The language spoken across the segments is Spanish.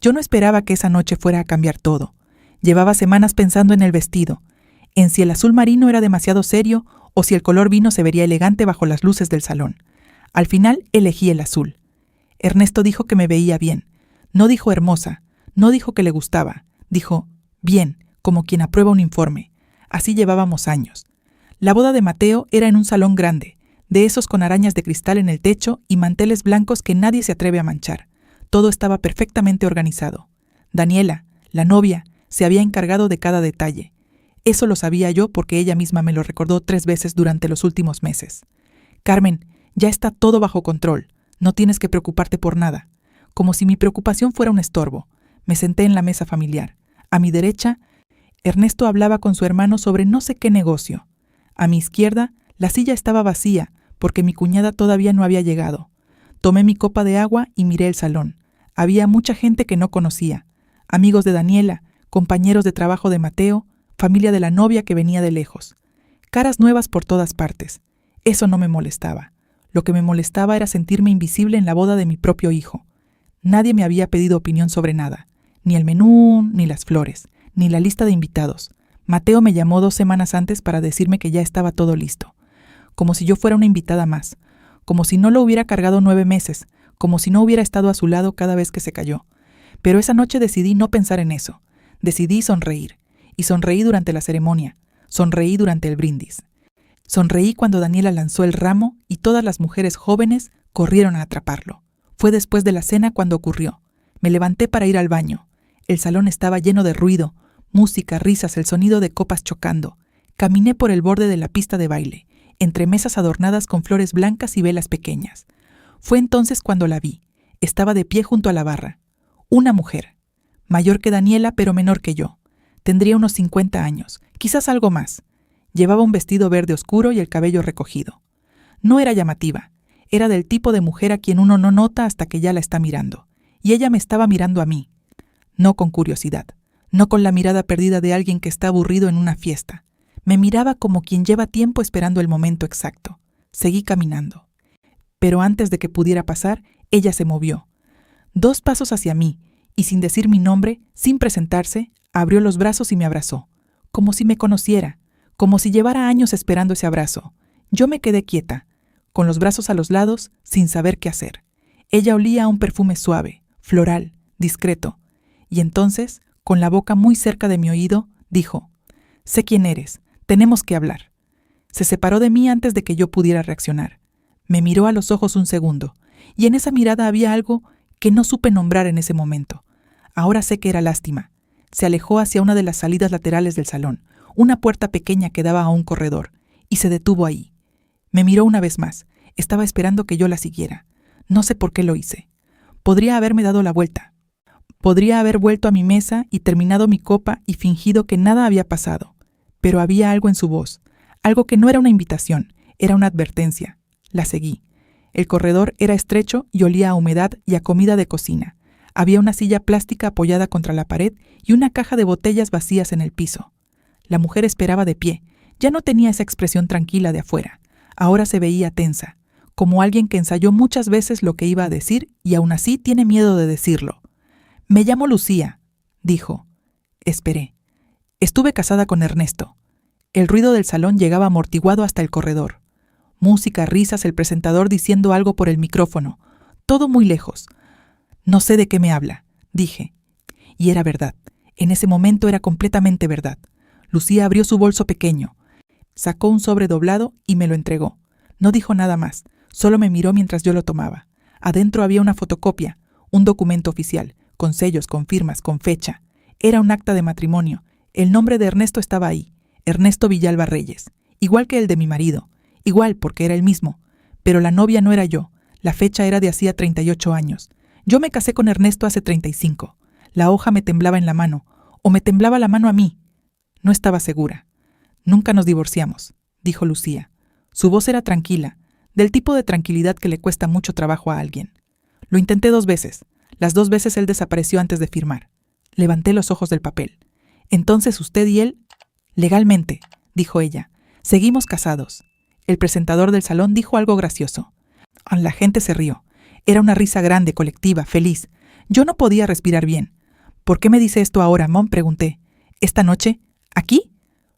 Yo no esperaba que esa noche fuera a cambiar todo. Llevaba semanas pensando en el vestido, en si el azul marino era demasiado serio o si el color vino se vería elegante bajo las luces del salón. Al final elegí el azul. Ernesto dijo que me veía bien. No dijo hermosa, no dijo que le gustaba. Dijo, bien, como quien aprueba un informe. Así llevábamos años. La boda de Mateo era en un salón grande, de esos con arañas de cristal en el techo y manteles blancos que nadie se atreve a manchar. Todo estaba perfectamente organizado. Daniela, la novia, se había encargado de cada detalle. Eso lo sabía yo porque ella misma me lo recordó 3 veces durante los últimos meses. Carmen, ya está todo bajo control. No tienes que preocuparte por nada. Como si mi preocupación fuera un estorbo. Me senté en la mesa familiar. A mi derecha, Ernesto hablaba con su hermano sobre no sé qué negocio. A mi izquierda, la silla estaba vacía porque mi cuñada todavía no había llegado. Tomé mi copa de agua y miré el salón. Había mucha gente que no conocía. Amigos de Daniela, compañeros de trabajo de Mateo, familia de la novia que venía de lejos. Caras nuevas por todas partes. Eso no me molestaba. Lo que me molestaba era sentirme invisible en la boda de mi propio hijo. Nadie me había pedido opinión sobre nada. Ni el menú, ni las flores, ni la lista de invitados. Mateo me llamó 2 semanas antes para decirme que ya estaba todo listo. Como si yo fuera una invitada más. Como si no lo hubiera cargado 9 meses. Como si no hubiera estado a su lado cada vez que se cayó. Pero esa noche decidí no pensar en eso. Decidí sonreír. Y sonreí durante la ceremonia. Sonreí durante el brindis. Sonreí cuando Daniela lanzó el ramo y todas las mujeres jóvenes corrieron a atraparlo. Fue después de la cena cuando ocurrió. Me levanté para ir al baño. El salón estaba lleno de ruido, música, risas, el sonido de copas chocando. Caminé por el borde de la pista de baile, entre mesas adornadas con flores blancas y velas pequeñas. Fue entonces cuando la vi. Estaba de pie junto a la barra. Una mujer. Mayor que Daniela, pero menor que yo. Tendría unos 50 años, quizás algo más. Llevaba un vestido verde oscuro y el cabello recogido. No era llamativa. Era del tipo de mujer a quien uno no nota hasta que ya la está mirando. Y ella me estaba mirando a mí. No con curiosidad. No con la mirada perdida de alguien que está aburrido en una fiesta. Me miraba como quien lleva tiempo esperando el momento exacto. Seguí caminando. Pero antes de que pudiera pasar, ella se movió. 2 pasos hacia mí, y sin decir mi nombre, sin presentarse, abrió los brazos y me abrazó. Como si me conociera. Como si llevara años esperando ese abrazo. Yo me quedé quieta, con los brazos a los lados, sin saber qué hacer. Ella olía a un perfume suave, floral, discreto. Y entonces, con la boca muy cerca de mi oído, dijo, «Sé quién eres, tenemos que hablar». Se separó de mí antes de que yo pudiera reaccionar. Me miró a los ojos un segundo, y en esa mirada había algo que no supe nombrar en ese momento. Ahora sé que era lástima. Se alejó hacia una de las salidas laterales del salón, una puerta pequeña que daba a un corredor, y se detuvo ahí. Me miró una vez más. Estaba esperando que yo la siguiera. No sé por qué lo hice. Podría haberme dado la vuelta. Podría haber vuelto a mi mesa y terminado mi copa y fingido que nada había pasado. Pero había algo en su voz, algo que no era una invitación, era una advertencia. La seguí. El corredor era estrecho y olía a humedad y a comida de cocina. Había una silla plástica apoyada contra la pared y una caja de botellas vacías en el piso. La mujer esperaba de pie. Ya no tenía esa expresión tranquila de afuera. Ahora se veía tensa, como alguien que ensayó muchas veces lo que iba a decir y aún así tiene miedo de decirlo. «Me llamo Lucía», dijo. Esperé. Estuve casada con Ernesto. El ruido del salón llegaba amortiguado hasta el corredor. Música, risas, el presentador diciendo algo por el micrófono. Todo muy lejos. «No sé de qué me habla», dije. Y era verdad. En ese momento era completamente verdad. Lucía abrió su bolso pequeño. Sacó un sobre doblado y me lo entregó. No dijo nada más. Solo me miró mientras yo lo tomaba. Adentro había una fotocopia, un documento oficial, con sellos, con firmas, con fecha. Era un acta de matrimonio. El nombre de Ernesto estaba ahí. Ernesto Villalba Reyes. Igual que el de mi marido. Igual porque era el mismo. Pero la novia no era yo. La fecha era de hacía 38 años. Yo me casé con Ernesto hace 35. La hoja me temblaba en la mano. O me temblaba la mano a mí. No estaba segura. «Nunca nos divorciamos», dijo Lucía. Su voz era tranquila, del tipo de tranquilidad que le cuesta mucho trabajo a alguien. Lo intenté 2 veces. Las 2 veces él desapareció antes de firmar. Levanté los ojos del papel. «Entonces usted y él...» «Legalmente», dijo ella. «Seguimos casados». El presentador del salón dijo algo gracioso. La gente se rió. Era una risa grande, colectiva, feliz. Yo no podía respirar bien. ¿Por qué me dice esto ahora, Mom?, pregunté. ¿Esta noche? ¿Aquí?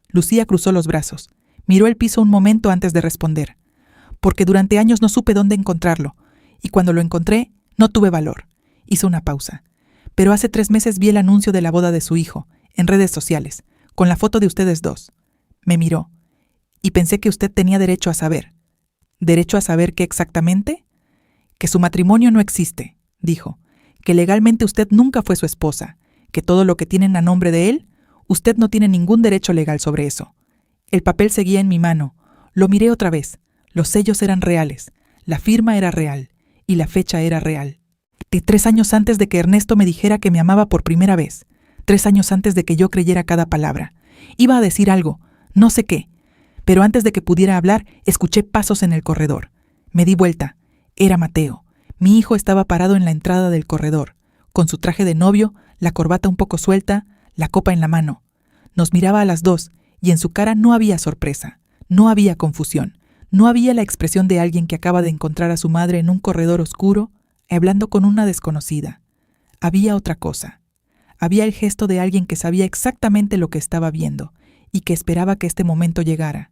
Lucía cruzó los brazos. Miró el piso un momento antes de responder. Porque durante años no supe dónde encontrarlo, y cuando lo encontré, no tuve valor. Hizo una pausa. Pero hace 3 meses vi el anuncio de la boda de su hijo, en redes sociales, con la foto de ustedes dos. Me miró, y pensé que usted tenía derecho a saber. ¿Derecho a saber qué exactamente? Que su matrimonio no existe, dijo, que legalmente usted nunca fue su esposa, que todo lo que tienen a nombre de él, usted no tiene ningún derecho legal sobre eso. El papel seguía en mi mano. Lo miré otra vez. Los sellos eran reales, la firma era real, y la fecha era real. De 3 años antes de que Ernesto me dijera que me amaba por primera vez, 3 años antes de que yo creyera cada palabra. Iba a decir algo, no sé qué, pero antes de que pudiera hablar, escuché pasos en el corredor. Me di vuelta. Era Mateo. Mi hijo estaba parado en la entrada del corredor, con su traje de novio, la corbata un poco suelta, la copa en la mano. Nos miraba a las dos, y en su cara no había sorpresa, no había confusión, no había la expresión de alguien que acaba de encontrar a su madre en un corredor oscuro, hablando con una desconocida. Había otra cosa. Había el gesto de alguien que sabía exactamente lo que estaba viendo, y que esperaba que este momento llegara.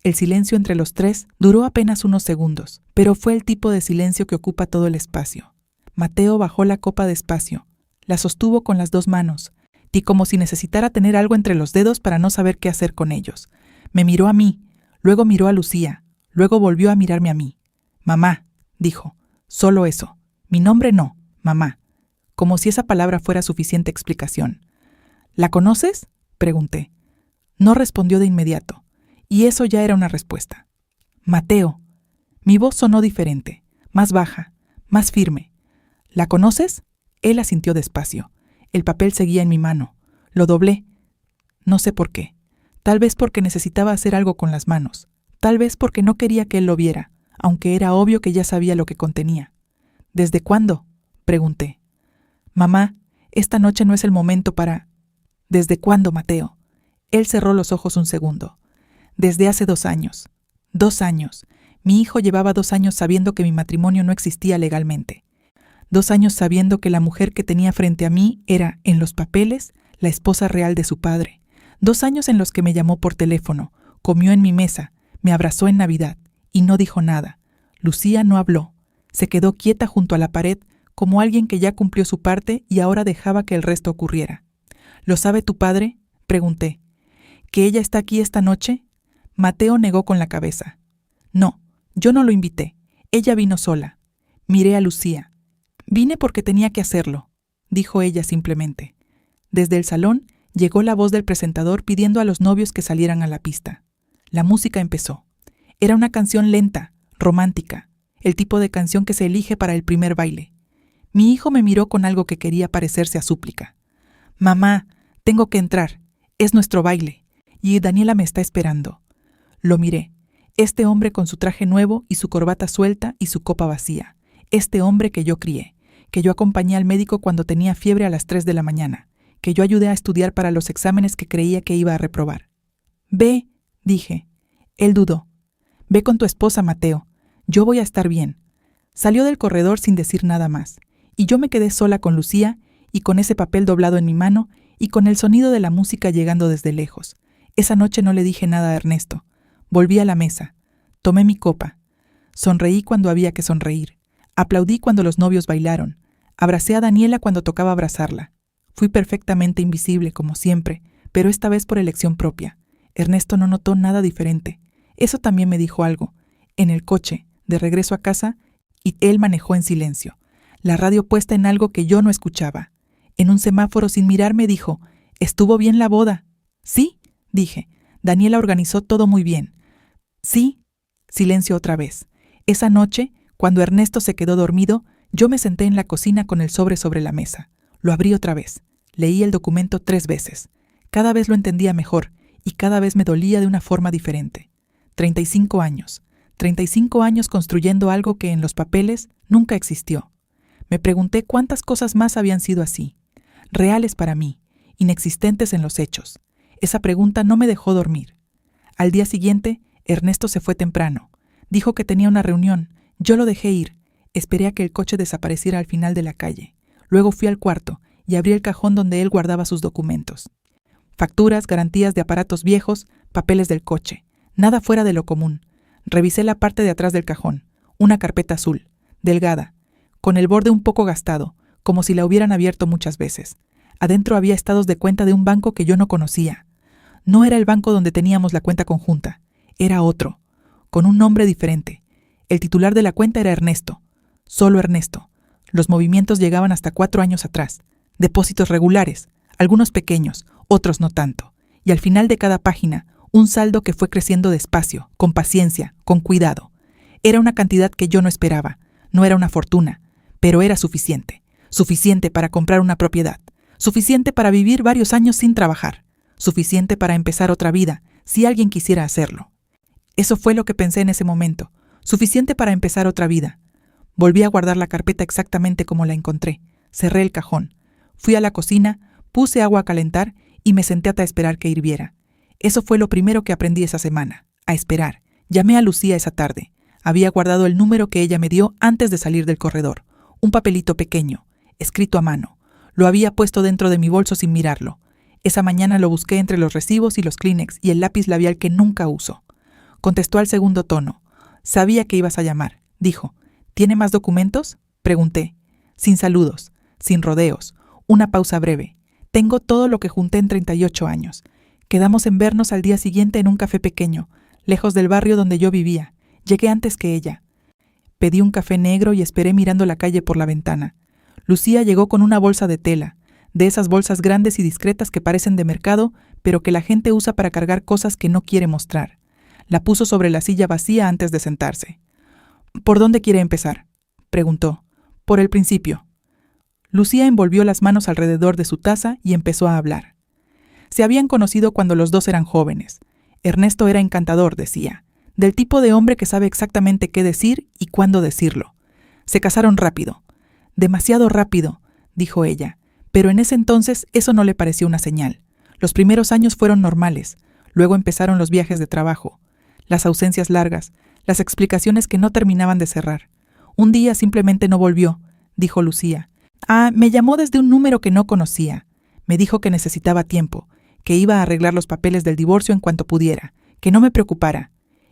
El silencio entre los tres duró apenas unos segundos, pero fue el tipo de silencio que ocupa todo el espacio. Mateo bajó la copa despacio, la sostuvo con las 2 manos, y como si necesitara tener algo entre los dedos para no saber qué hacer con ellos. Me miró a mí, luego miró a Lucía, luego volvió a mirarme a mí. Mamá, dijo, solo eso. Mi nombre no, mamá. Como si esa palabra fuera suficiente explicación. ¿La conoces?, pregunté. No respondió de inmediato, y eso ya era una respuesta. Mateo. Mi voz sonó diferente, más baja, más firme. ¿La conoces? Él asintió despacio. El papel seguía en mi mano. Lo doblé. No sé por qué. Tal vez porque necesitaba hacer algo con las manos. Tal vez porque no quería que él lo viera, aunque era obvio que ya sabía lo que contenía. ¿Desde cuándo?, pregunté. Mamá, esta noche no es el momento para... ¿Desde cuándo, Mateo? Él cerró los ojos un segundo. Desde hace 2 años. 2 años. Mi hijo llevaba 2 años sabiendo que mi matrimonio no existía legalmente. 2 años sabiendo que la mujer que tenía frente a mí era, en los papeles, la esposa real de su padre. 2 años en los que me llamó por teléfono, comió en mi mesa, me abrazó en Navidad, y no dijo nada. Lucía no habló. Se quedó quieta junto a la pared, como alguien que ya cumplió su parte y ahora dejaba que el resto ocurriera. ¿Lo sabe tu padre?, pregunté. ¿Que ella está aquí esta noche? Mateo negó con la cabeza. No, yo no lo invité. Ella vino sola. Miré a Lucía. Vine porque tenía que hacerlo, dijo ella simplemente. Desde el salón llegó la voz del presentador pidiendo a los novios que salieran a la pista. La música empezó. Era una canción lenta, romántica, el tipo de canción que se elige para el primer baile. Mi hijo me miró con algo que quería parecerse a súplica. Mamá, tengo que entrar. Es nuestro baile. Y Daniela me está esperando. Lo miré. Este hombre con su traje nuevo y su corbata suelta y su copa vacía. Este hombre que yo crié, que yo acompañé al médico cuando tenía fiebre a las 3 de la mañana, que yo ayudé a estudiar para los exámenes que creía que iba a reprobar. Ve, dije. Él dudó. Ve con tu esposa, Mateo. Yo voy a estar bien. Salió del corredor sin decir nada más, y yo me quedé sola con Lucía y con ese papel doblado en mi mano y con el sonido de la música llegando desde lejos. Esa noche no le dije nada a Ernesto. Volví a la mesa. Tomé mi copa. Sonreí cuando había que sonreír. Aplaudí cuando los novios bailaron. Abracé a Daniela cuando tocaba abrazarla. Fui perfectamente invisible, como siempre, pero esta vez por elección propia. Ernesto no notó nada diferente. Eso también me dijo algo. En el coche, de regreso a casa, y él manejó en silencio. La radio puesta en algo que yo no escuchaba. En un semáforo sin mirarme dijo, ¿estuvo bien la boda? Sí, dije. Daniela organizó todo muy bien. Sí. Silencio otra vez. Esa noche, cuando Ernesto se quedó dormido, yo me senté en la cocina con el sobre la mesa. Lo abrí otra vez. Leí el documento 3 veces. Cada vez lo entendía mejor y cada vez me dolía de una forma diferente. 35 años. 35 años construyendo algo que en los papeles nunca existió. Me pregunté cuántas cosas más habían sido así, reales para mí, inexistentes en los hechos. Esa pregunta no me dejó dormir. Al día siguiente, Ernesto se fue temprano. Dijo que tenía una reunión. Yo lo dejé ir. Esperé a que el coche desapareciera al final de la calle. Luego fui al cuarto y abrí el cajón donde él guardaba sus documentos. Facturas, garantías de aparatos viejos, papeles del coche. Nada fuera de lo común. Revisé la parte de atrás del cajón. Una carpeta azul, delgada, con el borde un poco gastado, como si la hubieran abierto muchas veces. Adentro había estados de cuenta de un banco que yo no conocía. No era el banco donde teníamos la cuenta conjunta. Era otro, con un nombre diferente. El titular de la cuenta era Ernesto. Solo Ernesto. Los movimientos llegaban hasta 4 años atrás. Depósitos regulares, algunos pequeños, otros no tanto. Y al final de cada página, un saldo que fue creciendo despacio, con paciencia, con cuidado. Era una cantidad que yo no esperaba. No era una fortuna, pero era suficiente. Suficiente para comprar una propiedad. Suficiente para vivir varios años sin trabajar. Suficiente para empezar otra vida, si alguien quisiera hacerlo. Eso fue lo que pensé en ese momento. Suficiente para empezar otra vida. Volví a guardar la carpeta exactamente como la encontré. Cerré el cajón. Fui a la cocina, puse agua a calentar y me senté a esperar que hirviera. Eso fue lo primero que aprendí esa semana, a esperar. Llamé a Lucía esa tarde. Había guardado el número que ella me dio antes de salir del corredor. Un papelito pequeño, escrito a mano. Lo había puesto dentro de mi bolso sin mirarlo. Esa mañana lo busqué entre los recibos y los Kleenex y el lápiz labial que nunca uso. Contestó al segundo tono. Sabía que ibas a llamar. Dijo, ¿tiene más documentos? Pregunté. Sin saludos, sin rodeos. Una pausa breve. Tengo todo lo que junté en 38 años. Quedamos en vernos al día siguiente en un café pequeño, lejos del barrio donde yo vivía. Llegué antes que ella. Pedí un café negro y esperé mirando la calle por la ventana. Lucía llegó con una bolsa de tela, de esas bolsas grandes y discretas que parecen de mercado, pero que la gente usa para cargar cosas que no quiere mostrar. La puso sobre la silla vacía antes de sentarse. ¿Por dónde quiere empezar?, preguntó. Por el principio. Lucía envolvió las manos alrededor de su taza y empezó a hablar. Se habían conocido cuando los dos eran jóvenes. Ernesto era encantador, decía, del tipo de hombre que sabe exactamente qué decir y cuándo decirlo. Se casaron rápido. Demasiado rápido, dijo ella, pero en ese entonces eso no le pareció una señal. Los primeros años fueron normales, luego empezaron los viajes de trabajo, las ausencias largas, las explicaciones que no terminaban de cerrar. Un día simplemente no volvió, dijo Lucía. Me llamó desde un número que no conocía. Me dijo que necesitaba tiempo, que iba a arreglar los papeles del divorcio en cuanto pudiera, que no me preocupara.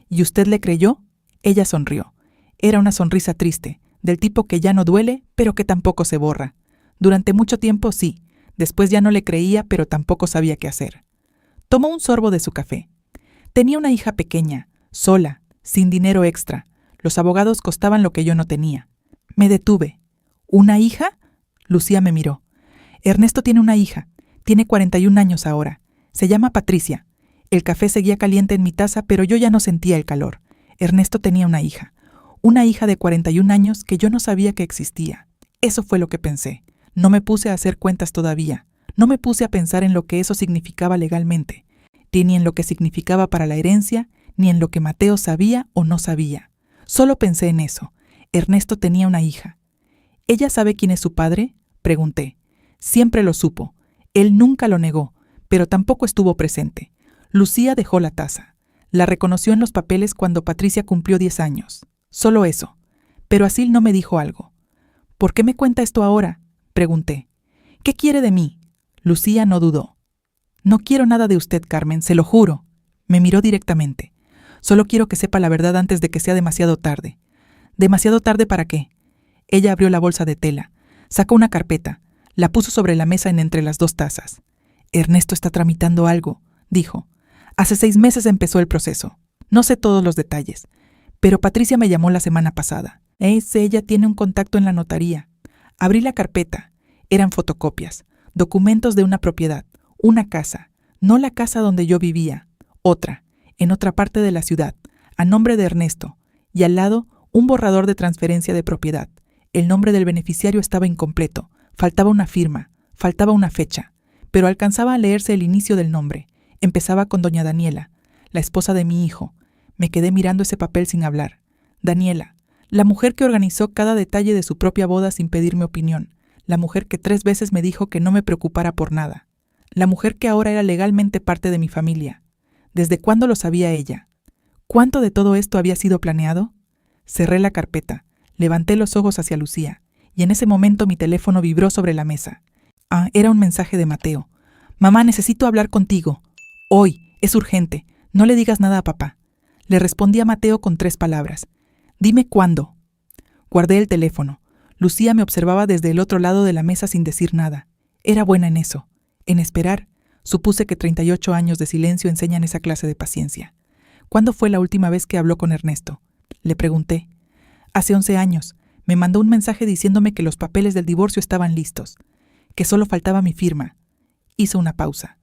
¿Y usted le creyó? Ella sonrió. Era una sonrisa triste, del tipo que ya no duele, pero que tampoco se borra. Durante mucho tiempo sí, después ya no le creía, pero tampoco sabía qué hacer. Tomó un sorbo de su café. Tenía una hija pequeña, sola, sin dinero extra. Los abogados costaban lo que yo no tenía. Me detuve. ¿Una hija? Lucía me miró. Ernesto tiene una hija. Tiene 41 años ahora. Se llama Patricia. El café seguía caliente en mi taza, pero yo ya no sentía el calor. Ernesto tenía una hija de 41 años que yo no sabía que existía. Eso fue lo que pensé. No me puse a hacer cuentas todavía. No me puse a pensar en lo que eso significaba legalmente, ni en lo que significaba para la herencia, ni en lo que Mateo sabía o no sabía. Solo pensé en eso. Ernesto tenía una hija. ¿Ella sabe quién es su padre?, pregunté. Siempre lo supo. Él nunca lo negó, pero tampoco estuvo presente. Lucía dejó la taza. La reconoció en los papeles cuando Patricia cumplió 10 años. Solo eso. Pero Asil no me dijo algo. ¿Por qué me cuenta esto ahora?, pregunté. ¿Qué quiere de mí? Lucía no dudó. No quiero nada de usted, Carmen, se lo juro. Me miró directamente. Solo quiero que sepa la verdad antes de que sea demasiado tarde. ¿Demasiado tarde para qué? Ella abrió la bolsa de tela, sacó una carpeta, la puso sobre la mesa entre las dos tazas. Ernesto está tramitando algo, dijo. Hace 6 meses empezó el proceso. No sé todos los detalles, pero Patricia me llamó la semana pasada. Ella tiene un contacto en la notaría. Abrí la carpeta. Eran fotocopias, documentos de una propiedad, una casa, no la casa donde yo vivía, otra, en otra parte de la ciudad, a nombre de Ernesto, y al lado un borrador de transferencia de propiedad. El nombre del beneficiario estaba incompleto, faltaba una firma, faltaba una fecha, pero alcanzaba a leerse el inicio del nombre. Empezaba con doña Daniela, la esposa de mi hijo. Me quedé mirando ese papel sin hablar. Daniela, la mujer que organizó cada detalle de su propia boda sin pedirme opinión, la mujer que 3 veces me dijo que no me preocupara por nada, la mujer que ahora era legalmente parte de mi familia. ¿Desde cuándo lo sabía ella? ¿Cuánto de todo esto había sido planeado? Cerré la carpeta, levanté los ojos hacia Lucía, y en ese momento mi teléfono vibró sobre la mesa. Era un mensaje de Mateo. «Mamá, necesito hablar contigo. Hoy, es urgente. No le digas nada a papá». Le respondí a Mateo con 3 palabras. «Dime cuándo». Guardé el teléfono. Lucía me observaba desde el otro lado de la mesa sin decir nada. Era buena en eso, en esperar. Supuse que 38 años de silencio enseñan esa clase de paciencia. «¿Cuándo fue la última vez que habló con Ernesto?», le pregunté. «Hace 11 años. Me mandó un mensaje diciéndome que los papeles del divorcio estaban listos, que solo faltaba mi firma». Hizo una pausa.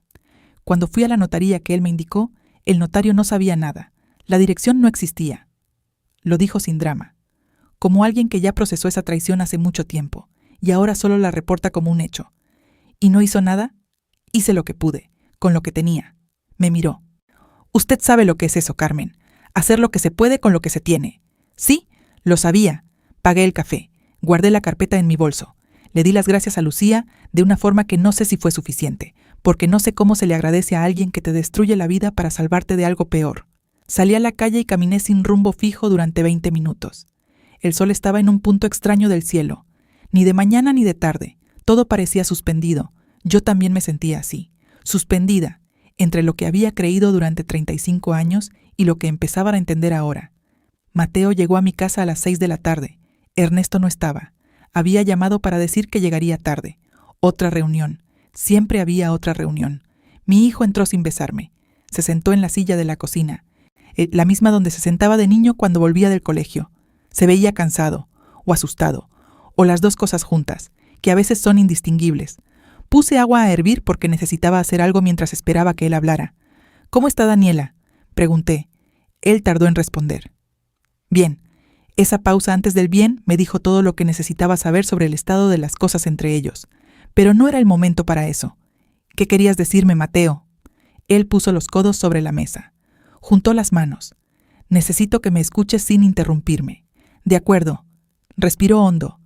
Cuando fui a la notaría que él me indicó, el notario no sabía nada. La dirección no existía. Lo dijo sin drama, como alguien que ya procesó esa traición hace mucho tiempo y ahora solo la reporta como un hecho. ¿Y no hizo nada? Hice lo que pude, con lo que tenía. Me miró. «Usted sabe lo que es eso, Carmen. Hacer lo que se puede con lo que se tiene». «Sí, lo sabía». Pagué el café. Guardé la carpeta en mi bolso. Le di las gracias a Lucía de una forma que no sé si fue suficiente, porque no sé cómo se le agradece a alguien que te destruye la vida para salvarte de algo peor. Salí a la calle y caminé sin rumbo fijo durante 20 minutos. El sol estaba en un punto extraño del cielo. Ni de mañana ni de tarde. Todo parecía suspendido. Yo también me sentía así, suspendida, entre lo que había creído durante 35 años y lo que empezaba a entender ahora. Mateo llegó a mi casa a las 6 de la tarde. Ernesto no estaba. Había llamado para decir que llegaría tarde. Otra reunión. Siempre había otra reunión. Mi hijo entró sin besarme. Se sentó en la silla de la cocina, la misma donde se sentaba de niño cuando volvía del colegio. Se veía cansado, o asustado, o las dos cosas juntas, que a veces son indistinguibles. Puse agua a hervir porque necesitaba hacer algo mientras esperaba que él hablara. «¿Cómo está Daniela?», pregunté. Él tardó en responder. «Bien». Esa pausa antes del bien me dijo todo lo que necesitaba saber sobre el estado de las cosas entre ellos. Pero no era el momento para eso. «¿Qué querías decirme, Mateo?». Él puso los codos sobre la mesa. Juntó las manos. «Necesito que me escuches sin interrumpirme». «De acuerdo». Respiró hondo.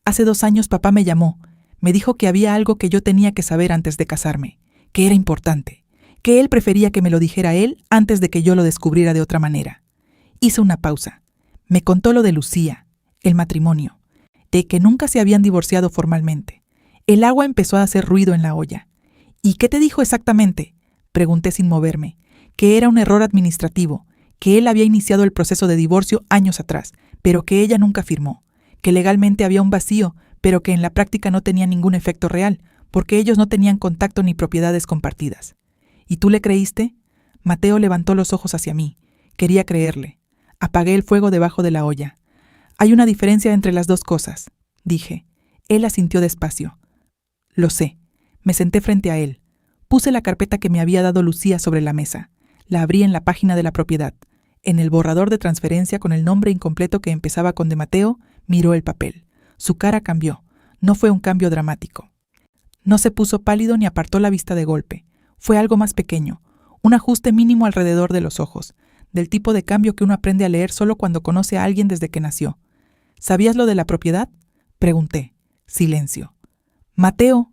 «Hace 2 años papá me llamó. Me dijo que había algo que yo tenía que saber antes de casarme, que era importante, que él prefería que me lo dijera él antes de que yo lo descubriera de otra manera». Hizo una pausa. Me contó lo de Lucía, el matrimonio, de que nunca se habían divorciado formalmente. El agua empezó a hacer ruido en la olla. «¿Y qué te dijo exactamente?», pregunté sin moverme. «Que era un error administrativo, que él había iniciado el proceso de divorcio años atrás, pero que ella nunca firmó, que legalmente había un vacío, pero que en la práctica no tenía ningún efecto real, porque ellos no tenían contacto ni propiedades compartidas». «¿Y tú le creíste?». Mateo levantó los ojos hacia mí. Quería creerle. Apagué el fuego debajo de la olla. «Hay una diferencia entre las dos cosas», dije. Él asintió despacio. «Lo sé». Me senté frente a él. Puse la carpeta que me había dado Lucía sobre la mesa. La abrí en la página de la propiedad. En el borrador de transferencia con el nombre incompleto que empezaba con de Mateo, miró el papel. Su cara cambió. No fue un cambio dramático. No se puso pálido ni apartó la vista de golpe. Fue algo más pequeño, un ajuste mínimo alrededor de los ojos, del tipo de cambio que uno aprende a leer solo cuando conoce a alguien desde que nació. «¿Sabías lo de la propiedad?», pregunté. Silencio. «Mateo».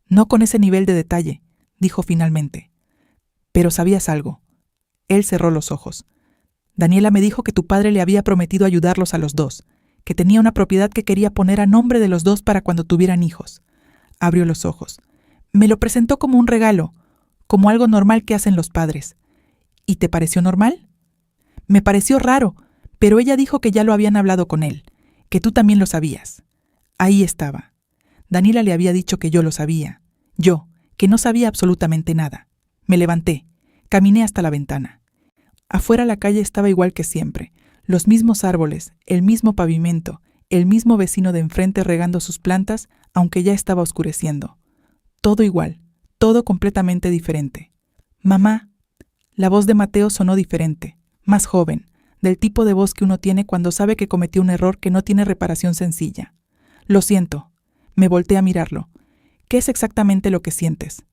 «No con ese nivel de detalle», dijo finalmente. «Pero sabías algo». Él cerró los ojos. «Daniela me dijo que tu padre le había prometido ayudarlos a los dos, que tenía una propiedad que quería poner a nombre de los dos para cuando tuvieran hijos». Abrió los ojos. «Me lo presentó como un regalo, como algo normal que hacen los padres». «¿Y te pareció normal?». «Me pareció raro, pero ella dijo que ya lo habían hablado con él, que tú también lo sabías». Ahí estaba. Daniela le había dicho que yo lo sabía. Yo, que no sabía absolutamente nada. Me levanté. Caminé hasta la ventana. Afuera la calle estaba igual que siempre. Los mismos árboles, el mismo pavimento, el mismo vecino de enfrente regando sus plantas, aunque ya estaba oscureciendo. Todo igual, todo completamente diferente. «Mamá». La voz de Mateo sonó diferente, más joven, del tipo de voz que uno tiene cuando sabe que cometió un error que no tiene reparación sencilla. «Lo siento». Me volteé a mirarlo. «¿Qué es exactamente lo que sientes?».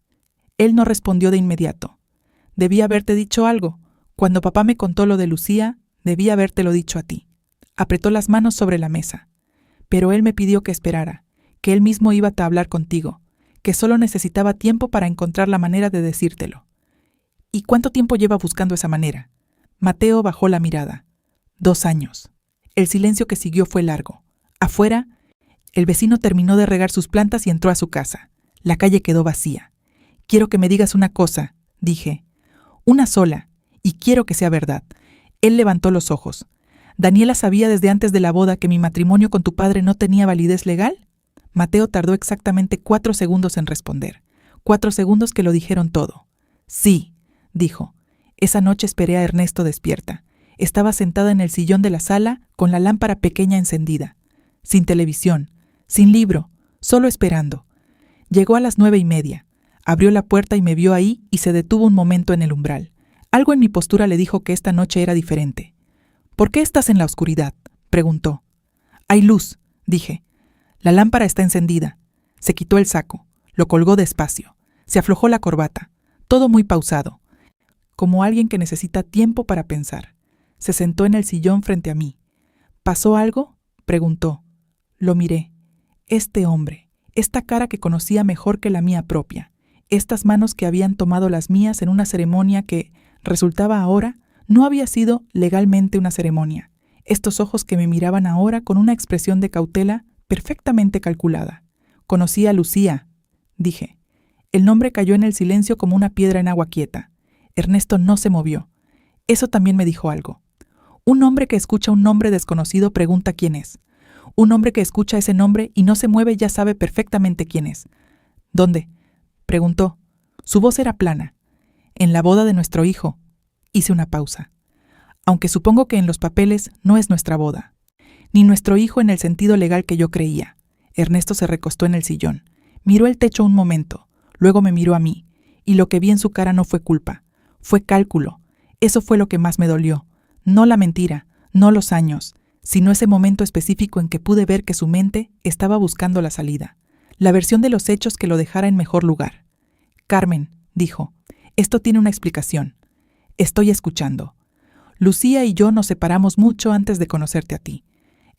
Él no respondió de inmediato. «Debí haberte dicho algo. Cuando papá me contó lo de Lucía, debí habértelo dicho a ti». Apretó las manos sobre la mesa. «Pero él me pidió que esperara, que él mismo iba a hablar contigo, que solo necesitaba tiempo para encontrar la manera de decírtelo». «¿Y cuánto tiempo lleva buscando esa manera?». Mateo bajó la mirada. 2 años. El silencio que siguió fue largo. Afuera, El vecino terminó de regar sus plantas y entró a su casa. La calle quedó vacía. Quiero que me digas una cosa, dije. Una sola, y quiero que sea verdad. Él levantó los ojos. ¿Daniela sabía desde antes de la boda que mi matrimonio con tu padre no tenía validez legal? Mateo tardó exactamente 4 segundos en responder. 4 segundos que lo dijeron todo. Sí, dijo. Esa noche esperé a Ernesto despierta. Estaba sentada en el sillón de la sala con la lámpara pequeña encendida. Sin televisión, sin libro, solo esperando. Llegó a las 9:30. Abrió la puerta y me vio ahí y se detuvo un momento en el umbral. Algo en mi postura le dijo que esta noche era diferente. ¿Por qué estás en la oscuridad?, preguntó. Hay luz, dije. La lámpara está encendida. Se quitó el saco, lo colgó despacio, se aflojó la corbata, todo muy pausado, como alguien que necesita tiempo para pensar. Se sentó en el sillón frente a mí. ¿Pasó algo?, preguntó. Lo miré. Este hombre, esta cara que conocía mejor que la mía propia, estas manos que habían tomado las mías en una ceremonia que, resultaba ahora, no había sido legalmente una ceremonia. Estos ojos que me miraban ahora con una expresión de cautela perfectamente calculada. Conocí a Lucía, dije. El nombre cayó en el silencio como una piedra en agua quieta. Ernesto no se movió. Eso también me dijo algo. Un hombre que escucha un nombre desconocido pregunta quién es. Un hombre que escucha ese nombre y no se mueve ya sabe perfectamente quién es. ¿Dónde?, preguntó. Su voz era plana. En la boda de nuestro hijo. Hice una pausa. Aunque supongo que en los papeles no es nuestra boda. Ni nuestro hijo en el sentido legal que yo creía. Ernesto se recostó en el sillón. Miró el techo un momento. Luego me miró a mí. Y lo que vi en su cara no fue culpa. Fue cálculo. Eso fue lo que más me dolió. No la mentira, no los años, sino ese momento específico en que pude ver que su mente estaba buscando la salida. La versión de los hechos que lo dejara en mejor lugar. Carmen, dijo, esto tiene una explicación. Estoy escuchando. Lucía y yo nos separamos mucho antes de conocerte a ti.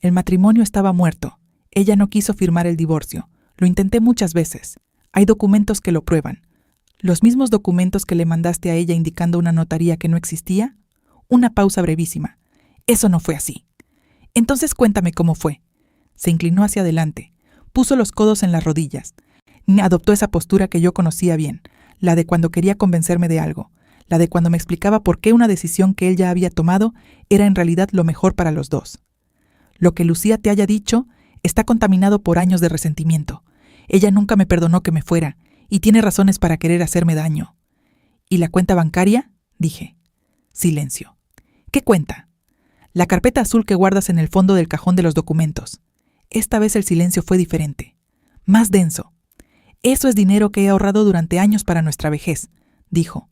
El matrimonio estaba muerto. Ella no quiso firmar el divorcio. Lo intenté muchas veces. Hay documentos que lo prueban. ¿Los mismos documentos que le mandaste a ella indicando una notaría que no existía? Una pausa brevísima. Eso no fue así. Entonces cuéntame cómo fue. Se inclinó hacia adelante. Puso los codos en las rodillas. Adoptó esa postura que yo conocía bien, la de cuando quería convencerme de algo, la de cuando me explicaba por qué una decisión que él ya había tomado era en realidad lo mejor para los dos. Lo que Lucía te haya dicho está contaminado por años de resentimiento. Ella nunca me perdonó que me fuera, y tiene razones para querer hacerme daño. ¿Y la cuenta bancaria?, dije. Silencio. ¿Qué cuenta? La carpeta azul que guardas en el fondo del cajón de los documentos. Esta vez el silencio fue diferente, más denso. Eso es dinero que he ahorrado durante años para nuestra vejez, dijo.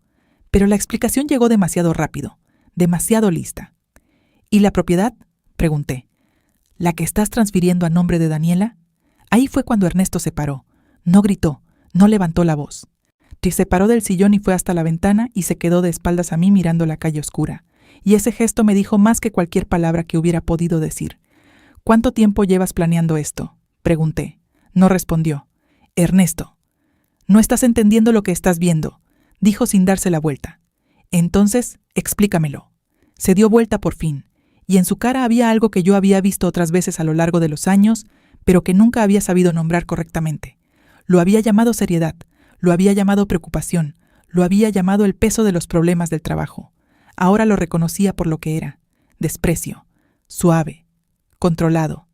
Pero la explicación llegó demasiado rápido, demasiado lista. ¿Y la propiedad?, pregunté. ¿La que estás transfiriendo a nombre de Daniela? Ahí fue cuando Ernesto se paró. No gritó, no levantó la voz. Se paró del sillón y fue hasta la ventana y se quedó de espaldas a mí mirando la calle oscura. Y ese gesto me dijo más que cualquier palabra que hubiera podido decir. ¿Cuánto tiempo llevas planeando esto?, pregunté. No respondió. Ernesto, no estás entendiendo lo que estás viendo, dijo sin darse la vuelta. Entonces, explícamelo. Se dio vuelta por fin, y en su cara había algo que yo había visto otras veces a lo largo de los años, pero que nunca había sabido nombrar correctamente. Lo había llamado seriedad, lo había llamado preocupación, lo había llamado el peso de los problemas del trabajo. Ahora lo reconocía por lo que era: desprecio, suave, controlado,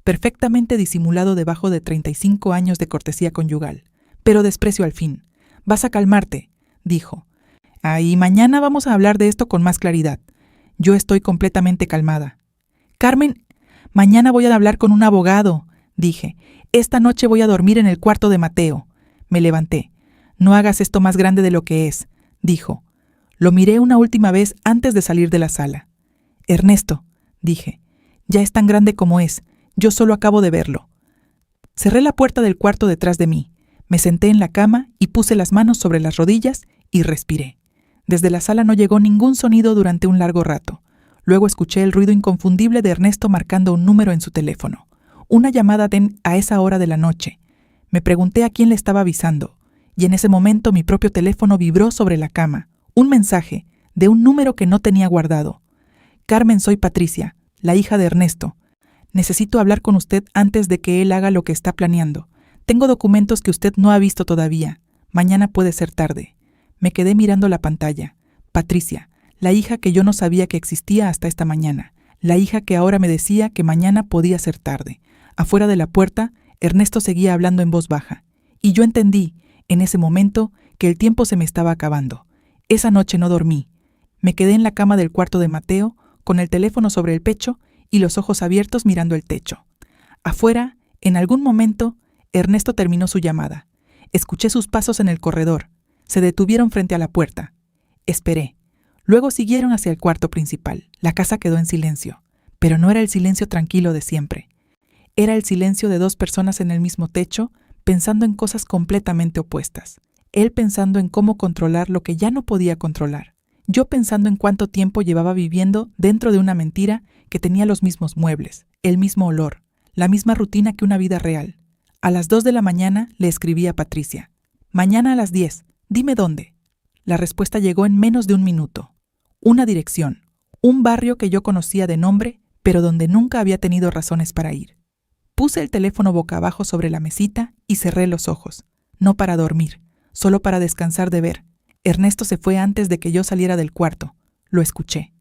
perfectamente disimulado debajo de 35 años de cortesía conyugal, pero desprecio al fin. Vas a calmarte, dijo. Y mañana vamos a hablar de esto con más claridad. Yo estoy completamente calmada. Carmen, mañana voy a hablar con un abogado, dije. Esta noche voy a dormir en el cuarto de Mateo. Me levanté. No hagas esto más grande de lo que es, dijo. Lo miré una última vez antes de salir de la sala. Ernesto, dije, ya es tan grande como es. Yo solo acabo de verlo. Cerré la puerta del cuarto detrás de mí. Me senté en la cama y puse las manos sobre las rodillas y respiré. Desde la sala no llegó ningún sonido durante un largo rato. Luego escuché el ruido inconfundible de Ernesto marcando un número en su teléfono. Una llamada a esa hora de la noche. Me pregunté a quién le estaba avisando, y en ese momento mi propio teléfono vibró sobre la cama. Un mensaje, de un número que no tenía guardado. Carmen, soy Patricia, la hija de Ernesto. Necesito hablar con usted antes de que él haga lo que está planeando. Tengo documentos que usted no ha visto todavía. Mañana puede ser tarde. Me quedé mirando la pantalla. Patricia, la hija que yo no sabía que existía hasta esta mañana. La hija que ahora me decía que mañana podía ser tarde. Afuera de la puerta, Ernesto seguía hablando en voz baja. Y yo entendí, en ese momento, que el tiempo se me estaba acabando. Esa noche no dormí. Me quedé en la cama del cuarto de Mateo, con el teléfono sobre el pecho y los ojos abiertos mirando el techo. Afuera, en algún momento, Ernesto terminó su llamada. Escuché sus pasos en el corredor. Se detuvieron frente a la puerta. Esperé. Luego siguieron hacia el cuarto principal. La casa quedó en silencio. Pero no era el silencio tranquilo de siempre. Era el silencio de dos personas en el mismo techo, pensando en cosas completamente opuestas. Él pensando en cómo controlar lo que ya no podía controlar. Yo pensando en cuánto tiempo llevaba viviendo dentro de una mentira que tenía los mismos muebles, el mismo olor, la misma rutina que una vida real. A las 2 de la mañana le escribí a Patricia. Mañana a las 10, dime dónde. La respuesta llegó en menos de un minuto. Una dirección, un barrio que yo conocía de nombre, pero donde nunca había tenido razones para ir. Puse el teléfono boca abajo sobre la mesita y cerré los ojos, no para dormir, solo para descansar de ver. Ernesto se fue antes de que yo saliera del cuarto. Lo escuché.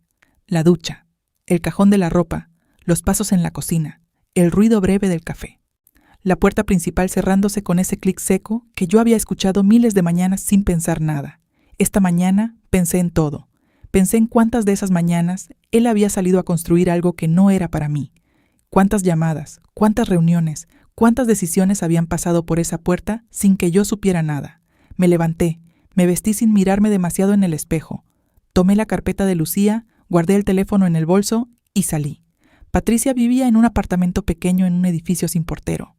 La ducha, el cajón de la ropa, los pasos en la cocina, el ruido breve del café. La puerta principal cerrándose con ese clic seco que yo había escuchado miles de mañanas sin pensar nada. Esta mañana pensé en todo. Pensé en cuántas de esas mañanas él había salido a construir algo que no era para mí. Cuántas llamadas, cuántas reuniones, cuántas decisiones habían pasado por esa puerta sin que yo supiera nada. Me levanté, me vestí sin mirarme demasiado en el espejo. Tomé la carpeta de Lucía, guardé el teléfono en el bolso y salí. Patricia vivía en un apartamento pequeño en un edificio sin portero.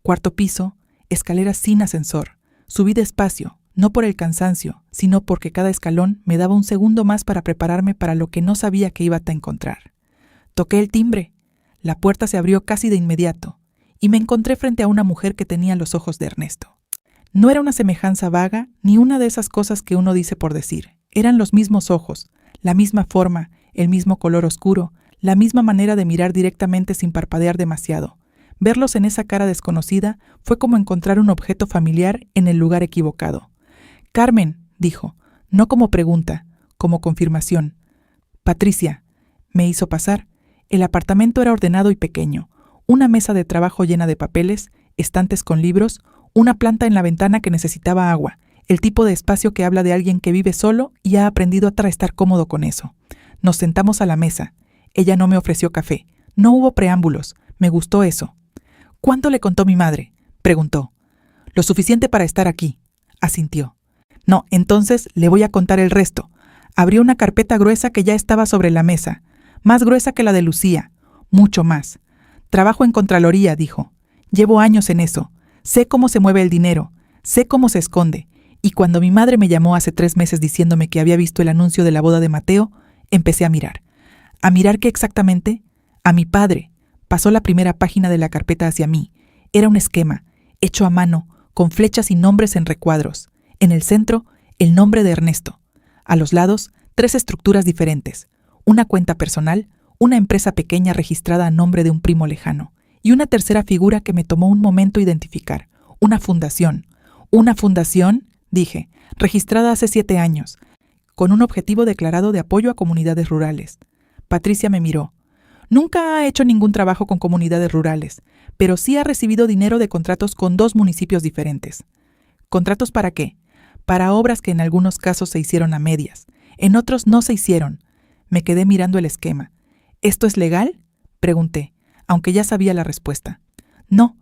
Cuarto piso, escaleras sin ascensor. Subí despacio, no por el cansancio, sino porque cada escalón me daba un segundo más para prepararme para lo que no sabía que iba a encontrar. Toqué el timbre. La puerta se abrió casi de inmediato, y me encontré frente a una mujer que tenía los ojos de Ernesto. No era una semejanza vaga, ni una de esas cosas que uno dice por decir. Eran los mismos ojos, la misma forma, el mismo color oscuro, la misma manera de mirar directamente sin parpadear demasiado. Verlos en esa cara desconocida fue como encontrar un objeto familiar en el lugar equivocado. «Carmen», dijo, no como pregunta, como confirmación. «Patricia», me hizo pasar. El apartamento era ordenado y pequeño. Una mesa de trabajo llena de papeles, estantes con libros, una planta en la ventana que necesitaba agua, el tipo de espacio que habla de alguien que vive solo y ha aprendido a estar cómodo con eso. Nos sentamos a la mesa. Ella no me ofreció café. No hubo preámbulos. Me gustó eso. «¿Cuánto le contó mi madre?», preguntó. «Lo suficiente para estar aquí», asintió. «No, entonces le voy a contar el resto». Abrió una carpeta gruesa que ya estaba sobre la mesa, más gruesa que la de Lucía, mucho más. «Trabajo en Contraloría», dijo. «Llevo años en eso. Sé cómo se mueve el dinero, sé cómo se esconde. Y cuando mi madre me llamó hace 3 meses diciéndome que había visto el anuncio de la boda de Mateo, empecé a mirar. ¿A mirar qué exactamente? A mi padre. Pasó la primera página de la carpeta hacia mí. Era un esquema, hecho a mano, con flechas y nombres en recuadros. En el centro, el nombre de Ernesto. A los lados, 3 estructuras diferentes. Una cuenta personal, una empresa pequeña registrada a nombre de un primo lejano. Y una tercera figura que me tomó un momento identificar. Una fundación. «¿Una fundación?», dije, registrada hace 7 años, con un objetivo declarado de apoyo a comunidades rurales. Patricia me miró. «Nunca ha hecho ningún trabajo con comunidades rurales, pero sí ha recibido dinero de contratos con 2 municipios diferentes». «¿Contratos para qué?». «Para obras que en algunos casos se hicieron a medias, en otros no se hicieron». Me quedé mirando el esquema. «¿Esto es legal?», pregunté, aunque ya sabía la respuesta. «No».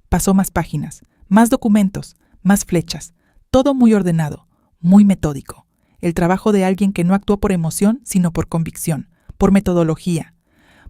Pasó más páginas, más documentos, más flechas, todo muy ordenado, muy metódico. El trabajo de alguien que no actuó por emoción, sino por convicción, por metodología.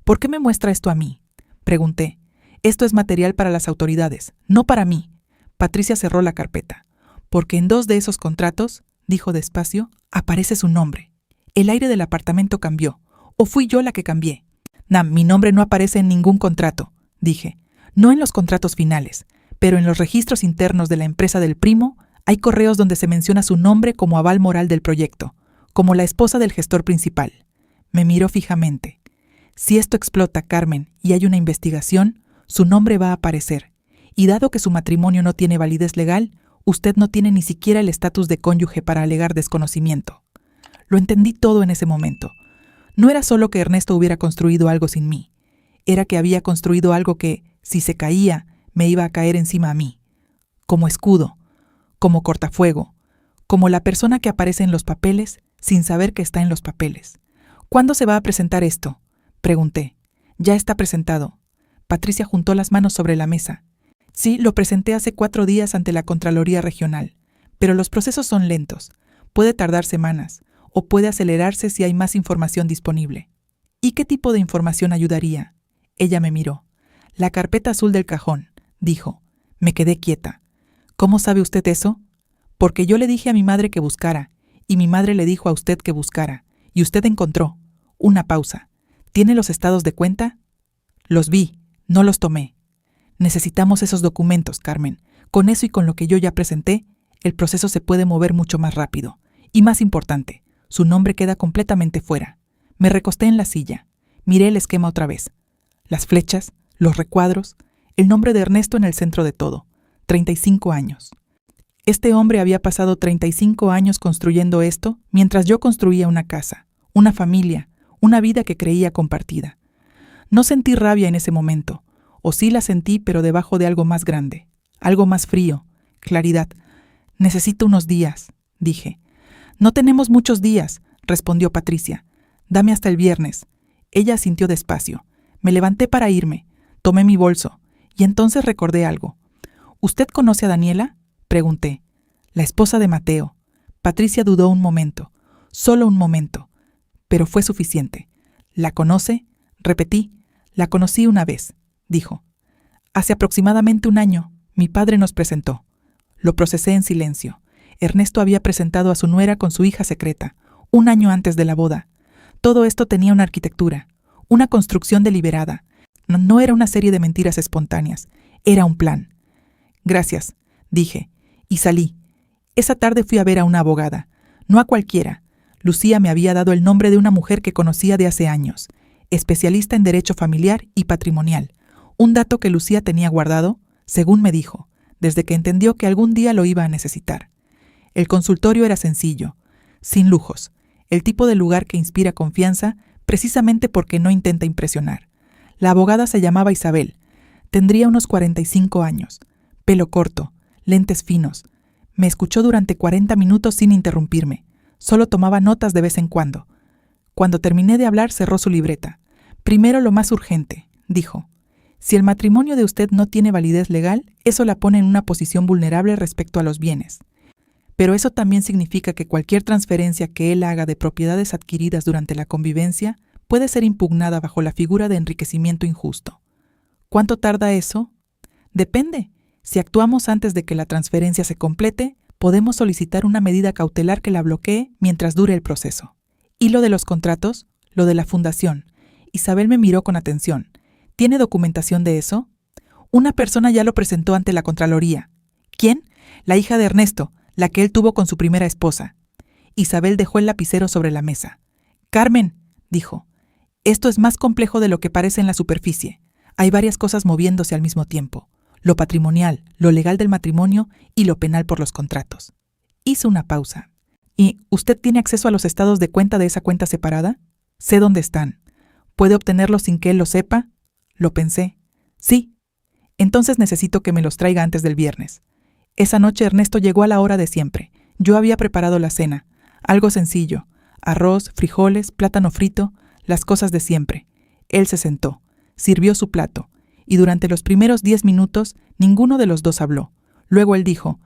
«¿Por qué me muestra esto a mí?», pregunté. «Esto es material para las autoridades, no para mí». Patricia cerró la carpeta. «Porque en 2 de esos contratos», dijo despacio, «aparece su nombre». El aire del apartamento cambió. ¿O fui yo la que cambié? «Mi nombre no aparece en ningún contrato», dije. «No en los contratos finales, pero en los registros internos de la empresa del primo hay correos donde se menciona su nombre como aval moral del proyecto, como la esposa del gestor principal». Me miró fijamente. Si esto explota, Carmen, y hay una investigación, su nombre va a aparecer. Y dado que su matrimonio no tiene validez legal, usted no tiene ni siquiera el estatus de cónyuge para alegar desconocimiento. Lo entendí todo en ese momento. No era solo que Ernesto hubiera construido algo sin mí. Era que había construido algo que, si se caía, me iba a caer encima a mí. Como escudo, como cortafuego, como la persona que aparece en los papeles sin saber que está en los papeles. ¿Cuándo se va a presentar esto?, pregunté. Ya está presentado. Patricia juntó las manos sobre la mesa. Sí, lo presenté hace 4 días ante la Contraloría Regional, pero los procesos son lentos. Puede tardar semanas, o puede acelerarse si hay más información disponible. ¿Y qué tipo de información ayudaría? Ella me miró. La carpeta azul del cajón, dijo. Me quedé quieta. ¿Cómo sabe usted eso? Porque yo le dije a mi madre que buscara, y mi madre le dijo a usted que buscara, y usted encontró. Una pausa. ¿Tiene los estados de cuenta? Los vi, no los tomé. Necesitamos esos documentos, Carmen. Con eso y con lo que yo ya presenté, el proceso se puede mover mucho más rápido. Y más importante, su nombre queda completamente fuera. Me recosté en la silla. Miré el esquema otra vez. Las flechas, los recuadros, el nombre de Ernesto en el centro de todo. 35 años. Este hombre había pasado 35 años construyendo esto mientras yo construía una casa, una familia, una vida que creía compartida. No sentí rabia en ese momento, o sí la sentí, pero debajo de algo más grande, algo más frío, claridad. Necesito unos días, dije. No tenemos muchos días, respondió Patricia. Dame hasta el viernes. Ella asintió despacio. Me levanté para irme, tomé mi bolso, y entonces recordé algo. ¿Usted conoce a Daniela?, pregunté. La esposa de Mateo. Patricia dudó un momento, solo un momento. Pero fue suficiente. ¿La conoce? Repetí. La conocí una vez, dijo. Hace aproximadamente 1 año, mi padre nos presentó. Lo procesé en silencio. Ernesto había presentado a su nuera con su hija secreta, 1 año antes de la boda. Todo esto tenía una arquitectura, una construcción deliberada. No era una serie de mentiras espontáneas, era un plan. Gracias, dije, y salí. Esa tarde fui a ver a una abogada, no a cualquiera. Lucía me había dado el nombre de una mujer que conocía de hace años, especialista en derecho familiar y patrimonial, un dato que Lucía tenía guardado, según me dijo, desde que entendió que algún día lo iba a necesitar. El consultorio era sencillo, sin lujos, el tipo de lugar que inspira confianza precisamente porque no intenta impresionar. La abogada se llamaba Isabel, tendría unos 45 años, pelo corto, lentes finos. Me escuchó durante 40 minutos sin interrumpirme. Solo tomaba notas de vez en cuando. Cuando terminé de hablar, cerró su libreta. Primero lo más urgente, dijo. Si el matrimonio de usted no tiene validez legal, eso la pone en una posición vulnerable respecto a los bienes. Pero eso también significa que cualquier transferencia que él haga de propiedades adquiridas durante la convivencia puede ser impugnada bajo la figura de enriquecimiento injusto. ¿Cuánto tarda eso? Depende. Si actuamos antes de que la transferencia se complete, podemos solicitar una medida cautelar que la bloquee mientras dure el proceso. ¿Y lo de los contratos? Lo de la fundación. Isabel me miró con atención. ¿Tiene documentación de eso? Una persona ya lo presentó ante la Contraloría. ¿Quién? La hija de Ernesto, la que él tuvo con su primera esposa. Isabel dejó el lapicero sobre la mesa. Carmen, dijo, esto es más complejo de lo que parece en la superficie. Hay varias cosas moviéndose al mismo tiempo. Lo patrimonial, lo legal del matrimonio y lo penal por los contratos. Hizo una pausa. ¿Y usted tiene acceso a los estados de cuenta de esa cuenta separada? Sé dónde están. ¿Puede obtenerlos sin que él lo sepa? Lo pensé. Sí. Entonces necesito que me los traiga antes del viernes. Esa noche Ernesto llegó a la hora de siempre. Yo había preparado la cena. Algo sencillo. Arroz, frijoles, plátano frito, las cosas de siempre. Él se sentó. Sirvió su plato. Y durante los primeros 10 minutos, ninguno de los dos habló. Luego él dijo,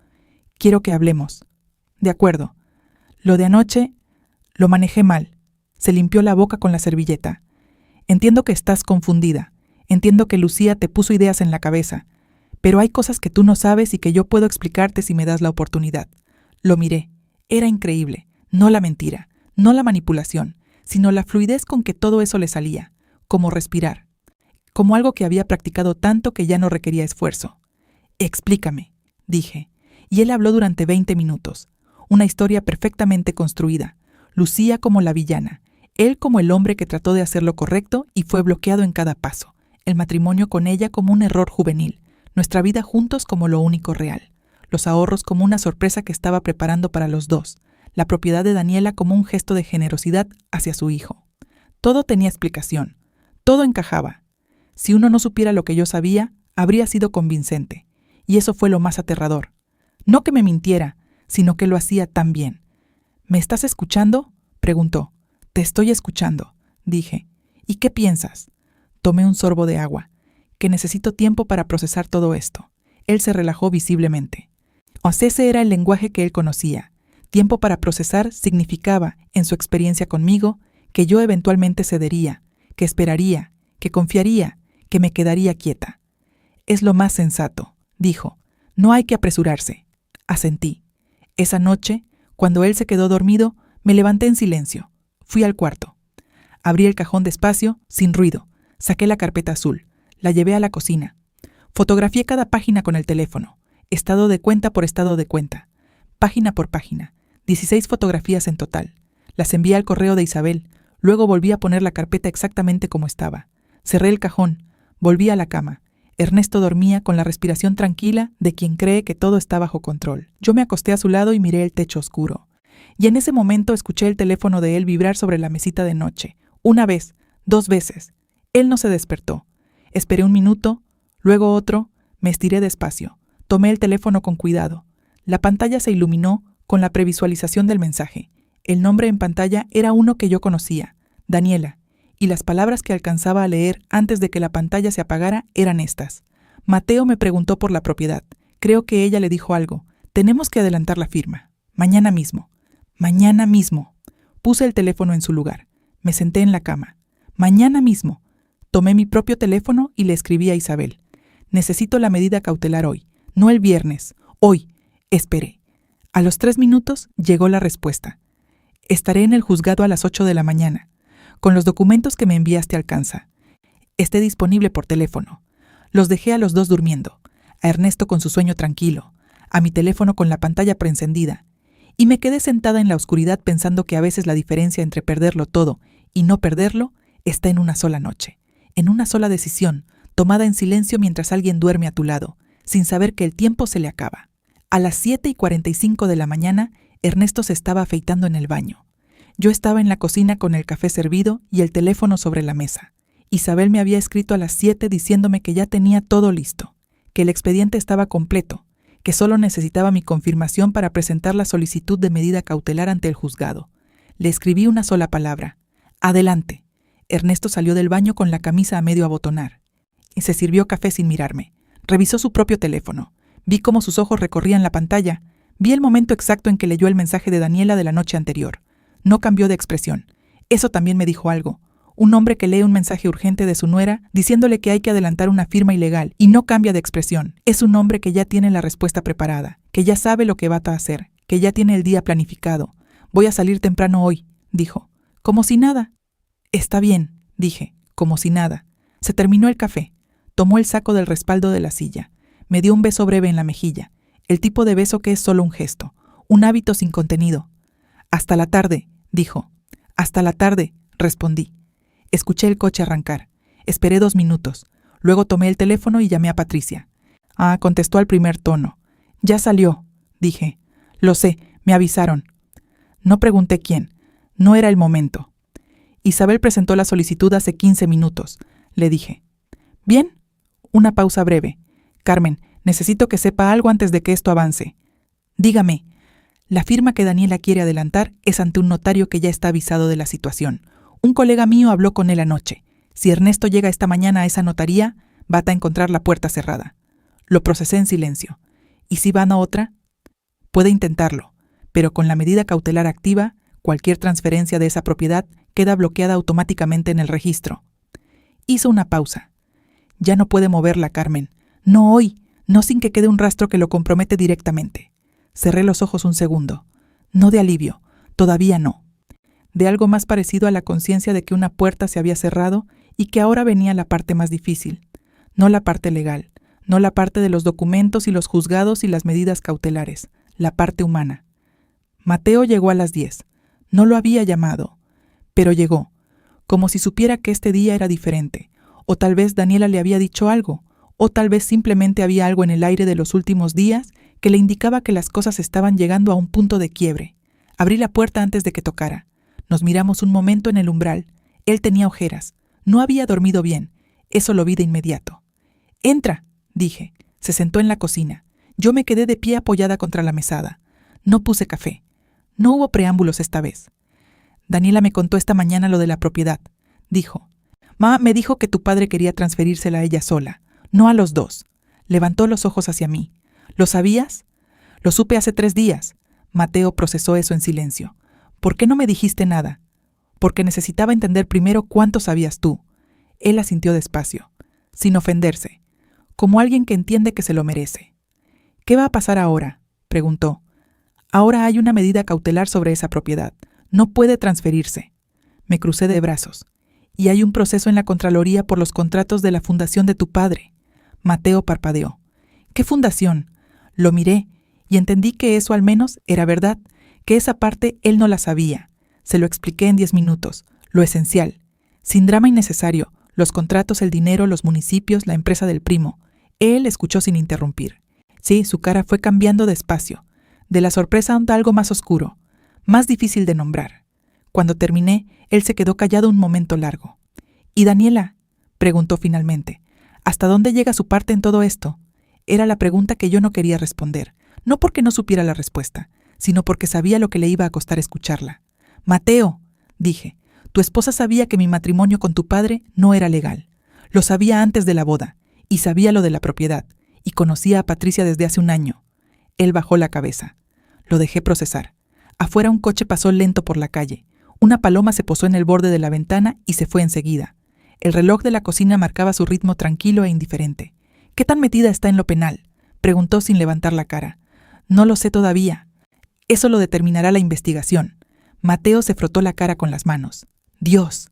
«Quiero que hablemos». «De acuerdo. Lo de anoche, lo manejé mal». Se limpió la boca con la servilleta. «Entiendo que estás confundida. Entiendo que Lucía te puso ideas en la cabeza. Pero hay cosas que tú no sabes y que yo puedo explicarte si me das la oportunidad». Lo miré. Era increíble. No la mentira, no la manipulación, sino la fluidez con que todo eso le salía, como respirar. Como algo que había practicado tanto que ya no requería esfuerzo. «Explícame», dije, y él habló durante 20 minutos. Una historia perfectamente construida. Lucía como la villana, Él como el hombre que trató de hacer lo correcto y fue bloqueado en cada paso. El matrimonio con ella como un error juvenil. Nuestra vida juntos como lo único real. Los ahorros como una sorpresa que estaba preparando para los dos. La propiedad de Daniela como un gesto de generosidad hacia su hijo. Todo tenía explicación. Todo encajaba. Si uno no supiera lo que yo sabía, habría sido convincente. Y eso fue lo más aterrador. No que me mintiera, sino que lo hacía tan bien. ¿Me estás escuchando?, preguntó. Te estoy escuchando, dije. ¿Y qué piensas? Tomé un sorbo de agua. Que necesito tiempo para procesar todo esto. Él se relajó visiblemente. Ese era el lenguaje que él conocía. Tiempo para procesar significaba, en su experiencia conmigo, que yo eventualmente cedería, que esperaría, que confiaría, que me quedaría quieta. Es lo más sensato, dijo. No hay que apresurarse. Asentí. Esa noche, cuando él se quedó dormido, me levanté en silencio. Fui al cuarto. Abrí el cajón despacio, sin ruido. Saqué la carpeta azul. La llevé a la cocina. Fotografié cada página con el teléfono. Estado de cuenta por estado de cuenta. Página por página. 16 fotografías en total. Las envié al correo de Isabel. Luego volví a poner la carpeta exactamente como estaba. Cerré el cajón. Volví a la cama. Ernesto dormía con la respiración tranquila de quien cree que todo está bajo control. Yo me acosté a su lado y miré el techo oscuro. Y en ese momento escuché el teléfono de él vibrar sobre la mesita de noche. Una vez, 2 veces. Él no se despertó. Esperé un minuto, luego otro, me estiré despacio. Tomé el teléfono con cuidado. La pantalla se iluminó con la previsualización del mensaje. El nombre en pantalla era uno que yo conocía, Daniela, y las palabras que alcanzaba a leer antes de que la pantalla se apagara eran estas. Mateo me preguntó por la propiedad. Creo que ella le dijo algo. Tenemos que adelantar la firma. Mañana mismo. Mañana mismo. Puse el teléfono en su lugar. Me senté en la cama. Mañana mismo. Tomé mi propio teléfono y le escribí a Isabel. Necesito la medida cautelar hoy, no el viernes. Hoy. Esperé. A los 3 minutos llegó la respuesta. Estaré en el juzgado a las 8 de la mañana. Con los documentos que me enviaste alcanza. Esté disponible por teléfono. Los dejé a los dos durmiendo. A Ernesto con su sueño tranquilo. A mi teléfono con la pantalla preencendida. Y me quedé sentada en la oscuridad pensando que a veces la diferencia entre perderlo todo y no perderlo está en una sola noche, en una sola decisión, tomada en silencio mientras alguien duerme a tu lado, sin saber que el tiempo se le acaba. A las 7:45 de la mañana, Ernesto se estaba afeitando en el baño. Yo estaba en la cocina con el café servido y el teléfono sobre la mesa. Isabel me había escrito a las 7 diciéndome que ya tenía todo listo, que el expediente estaba completo, que solo necesitaba mi confirmación para presentar la solicitud de medida cautelar ante el juzgado. Le escribí una sola palabra. Adelante. Ernesto salió del baño con la camisa a medio abotonar. Y se sirvió café sin mirarme. Revisó su propio teléfono. Vi cómo sus ojos recorrían la pantalla. Vi el momento exacto en que leyó el mensaje de Daniela de la noche anterior. No cambió de expresión. Eso también me dijo algo. Un hombre que lee un mensaje urgente de su nuera diciéndole que hay que adelantar una firma ilegal y no cambia de expresión. Es un hombre que ya tiene la respuesta preparada, que ya sabe lo que va a hacer, que ya tiene el día planificado. Voy a salir temprano hoy, dijo. Como si nada. Está bien, dije, como si nada. Se terminó el café. Tomó el saco del respaldo de la silla. Me dio un beso breve en la mejilla. El tipo de beso que es solo un gesto, un hábito sin contenido. Hasta la tarde, dijo. Hasta la tarde, respondí. Escuché el coche arrancar. Esperé 2 minutos. Luego tomé el teléfono y llamé a Patricia. Contestó al primer tono. Ya salió, dije. Lo sé, me avisaron. No pregunté quién. No era el momento. Isabel presentó la solicitud hace 15 minutos, le dije. Bien. Una pausa breve. Carmen, necesito que sepa algo antes de que esto avance. Dígame. La firma que Daniela quiere adelantar es ante un notario que ya está avisado de la situación. Un colega mío habló con él anoche. Si Ernesto llega esta mañana a esa notaría, va a encontrar la puerta cerrada. Lo procesé en silencio. ¿Y si van a otra? Puede intentarlo, pero con la medida cautelar activa, cualquier transferencia de esa propiedad queda bloqueada automáticamente en el registro. Hizo una pausa. Ya no puede moverla, Carmen. No hoy, no sin que quede un rastro que lo compromete directamente. Cerré los ojos un segundo. No de alivio, todavía no. De algo más parecido a la conciencia de que una puerta se había cerrado y que ahora venía la parte más difícil. No la parte legal, no la parte de los documentos y los juzgados y las medidas cautelares, la parte humana. Mateo llegó a las 10. No lo había llamado, Pero llegó, como si supiera que este día era diferente, o tal vez Daniela le había dicho algo, o tal vez simplemente había algo en el aire de los últimos días que le indicaba que las cosas estaban llegando a un punto de quiebre. Abrí la puerta antes de que tocara. Nos miramos un momento en el umbral. Él tenía ojeras. No había dormido bien. Eso lo vi de inmediato. «Entra», dije. Se sentó en la cocina. Yo me quedé de pie apoyada contra la mesada. No puse café. No hubo preámbulos esta vez. «Daniela me contó esta mañana lo de la propiedad», dijo. «Ma me dijo que tu padre quería transferírsela a ella sola, no a los dos». Levantó los ojos hacia mí. «¿Lo sabías?» «Lo supe hace 3 días». Mateo procesó eso en silencio. «¿Por qué no me dijiste nada?» «Porque necesitaba entender primero cuánto sabías tú». Él asintió despacio, sin ofenderse, como alguien que entiende que se lo merece. «¿Qué va a pasar ahora?», preguntó. «Ahora hay una medida cautelar sobre esa propiedad. No puede transferirse». Me crucé de brazos. «Y hay un proceso en la Contraloría por los contratos de la fundación de tu padre». Mateo parpadeó. «¿Qué fundación?». Lo miré y entendí que eso al menos era verdad, que esa parte él no la sabía. Se lo expliqué en 10 minutos, lo esencial. Sin drama innecesario, los contratos, el dinero, los municipios, la empresa del primo. Él escuchó sin interrumpir. Sí, su cara fue cambiando despacio. De la sorpresa a algo más oscuro, más difícil de nombrar. Cuando terminé, él se quedó callado un momento largo. «¿Y Daniela?», preguntó finalmente. «¿Hasta dónde llega su parte en todo esto?». Era la pregunta que yo no quería responder, no porque no supiera la respuesta, sino porque sabía lo que le iba a costar escucharla. «Mateo», dije, «tu esposa sabía que mi matrimonio con tu padre no era legal. Lo sabía antes de la boda, y sabía lo de la propiedad, y conocía a Patricia desde hace 1 año». Él bajó la cabeza. Lo dejé procesar. Afuera un coche pasó lento por la calle. Una paloma se posó en el borde de la ventana y se fue enseguida. El reloj de la cocina marcaba su ritmo tranquilo e indiferente. «¿Qué tan metida está en lo penal?», preguntó sin levantar la cara. «No lo sé todavía. Eso lo determinará la investigación». Mateo se frotó la cara con las manos. «Dios».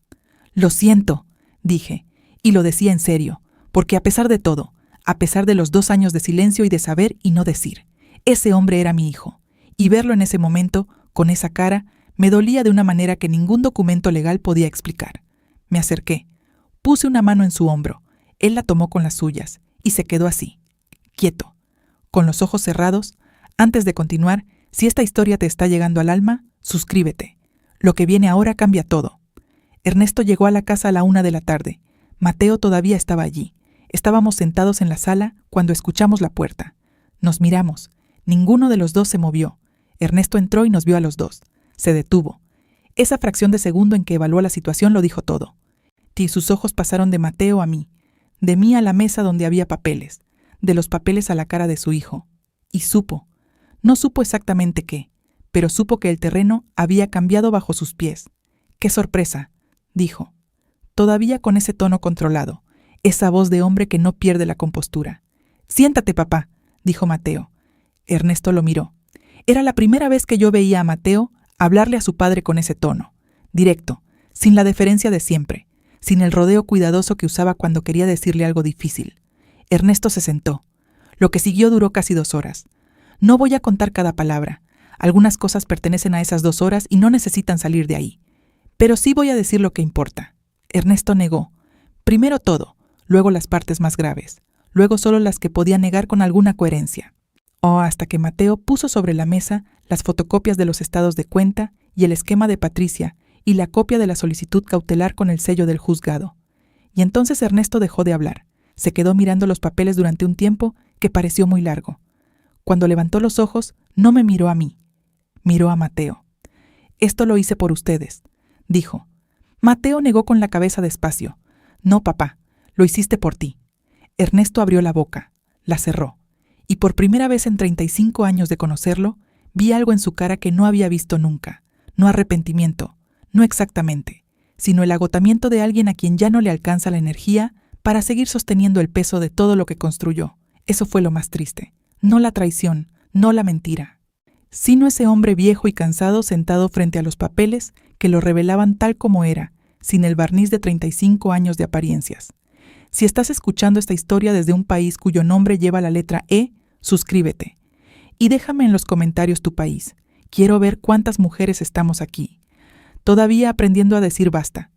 «Lo siento», dije, y lo decía en serio, porque a pesar de todo, a pesar de los 2 años de silencio y de saber y no decir, ese hombre era mi hijo, y verlo en ese momento, con esa cara, me dolía de una manera que ningún documento legal podía explicar. Me acerqué, puse una mano en su hombro, él la tomó con las suyas, y se quedó así, quieto, con los ojos cerrados. Antes de continuar, si esta historia te está llegando al alma, suscríbete. Lo que viene ahora cambia todo. Ernesto llegó a la casa a la 1 de la tarde. Mateo todavía estaba allí. Estábamos sentados en la sala cuando escuchamos la puerta. Nos miramos. Ninguno de los dos se movió. Ernesto entró y nos vio a los dos. Se detuvo. Esa fracción de segundo en que evaluó la situación lo dijo todo. Y sus ojos pasaron de Mateo a mí, de mí a la mesa donde había papeles, de los papeles a la cara de su hijo. Y supo. No supo exactamente qué, pero supo que el terreno había cambiado bajo sus pies. «¡Qué sorpresa!», dijo, todavía con ese tono controlado, esa voz de hombre que no pierde la compostura. «Siéntate, papá», dijo Mateo. Ernesto lo miró. Era la primera vez que yo veía a Mateo hablarle a su padre con ese tono, directo, sin la deferencia de siempre, sin el rodeo cuidadoso que usaba cuando quería decirle algo difícil. Ernesto se sentó. Lo que siguió duró casi 2 horas. No voy a contar cada palabra. Algunas cosas pertenecen a esas 2 horas y no necesitan salir de ahí. Pero sí voy a decir lo que importa. Ernesto negó. Primero todo, luego las partes más graves, luego solo las que podía negar con alguna coherencia. Hasta que Mateo puso sobre la mesa las fotocopias de los estados de cuenta y el esquema de Patricia y la copia de la solicitud cautelar con el sello del juzgado. Y entonces Ernesto dejó de hablar. Se quedó mirando los papeles durante un tiempo que pareció muy largo. Cuando levantó los ojos, no me miró a mí. Miró a Mateo. «Esto lo hice por ustedes», dijo. Mateo negó con la cabeza despacio. «No, papá, lo hiciste por ti». Ernesto abrió la boca, la cerró. Y por primera vez en 35 años de conocerlo, vi algo en su cara que no había visto nunca. No arrepentimiento, no exactamente, sino el agotamiento de alguien a quien ya no le alcanza la energía para seguir sosteniendo el peso de todo lo que construyó. Eso fue lo más triste. No la traición, no la mentira, sino ese hombre viejo y cansado sentado frente a los papeles que lo revelaban tal como era, sin el barniz de 35 años de apariencias. Si estás escuchando esta historia desde un país cuyo nombre lleva la letra E, suscríbete. Y déjame en los comentarios tu país. Quiero ver cuántas mujeres estamos aquí. todavía aprendiendo a decir basta.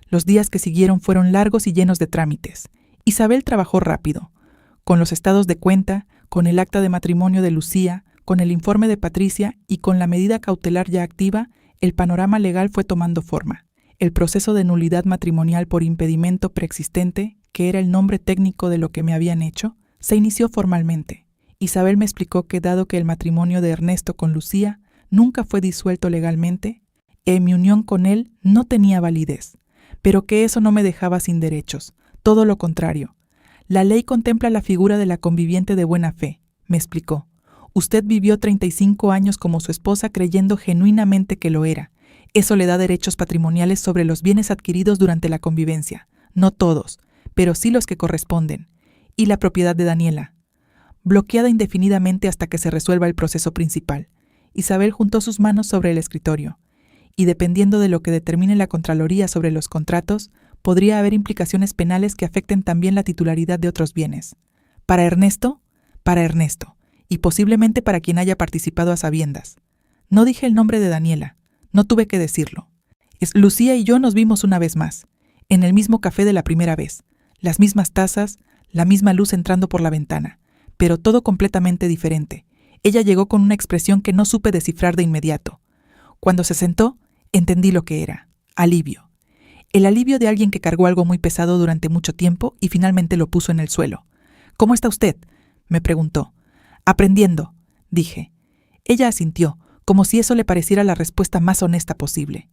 Los días que siguieron fueron largos y llenos de trámites. Isabel trabajó rápido, con los estados de cuenta, con el acta de matrimonio de Lucía, con el informe de Patricia y con la medida cautelar ya activa. El panorama legal fue tomando forma. El proceso de nulidad matrimonial por impedimento preexistente, que era el nombre técnico de lo que me habían hecho, se inició formalmente. Isabel me explicó que dado que el matrimonio de Ernesto con Lucía nunca fue disuelto legalmente, mi unión con él no tenía validez, pero que eso no me dejaba sin derechos, todo lo contrario. La ley contempla la figura de la conviviente de buena fe, me explicó. Usted vivió 35 años como su esposa creyendo genuinamente que lo era. Eso le da derechos patrimoniales sobre los bienes adquiridos durante la convivencia. No todos, pero sí los que corresponden. Y la propiedad de Daniela, bloqueada indefinidamente hasta que se resuelva el proceso principal. Isabel juntó sus manos sobre el escritorio. Y dependiendo de lo que determine la Contraloría sobre los contratos, podría haber implicaciones penales que afecten también la titularidad de otros bienes. Para Ernesto, y posiblemente para quien haya participado a sabiendas. No dije el nombre de Daniela, no tuve que decirlo. Lucía y yo nos vimos una vez más, en el mismo café de la primera vez, las mismas tazas, la misma luz entrando por la ventana, pero todo completamente diferente. Ella llegó con una expresión que no supe descifrar de inmediato. Cuando se sentó, entendí lo que era: alivio. El alivio de alguien que cargó algo muy pesado durante mucho tiempo y finalmente lo puso en el suelo. ¿Cómo está usted?, me preguntó. Aprendiendo, dije. Ella asintió, como si eso le pareciera la respuesta más honesta posible.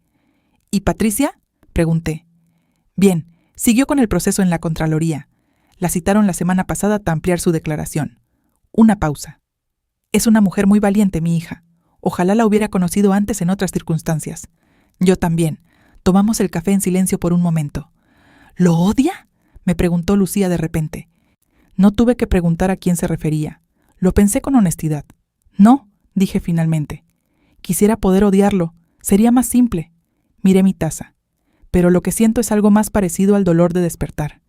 ¿Y Patricia?, pregunté. Bien, siguió con el proceso en la Contraloría. La citaron la semana pasada para ampliar su declaración. Una pausa. Es una mujer muy valiente, mi hija. Ojalá la hubiera conocido antes en otras circunstancias. Yo también. Tomamos el café en silencio por un momento. ¿Lo odia?, me preguntó Lucía de repente. No tuve que preguntar a quién se refería. Lo pensé con honestidad. No, dije finalmente. Quisiera poder odiarlo. Sería más simple. Miré mi taza. Pero lo que siento es algo más parecido al dolor de despertar.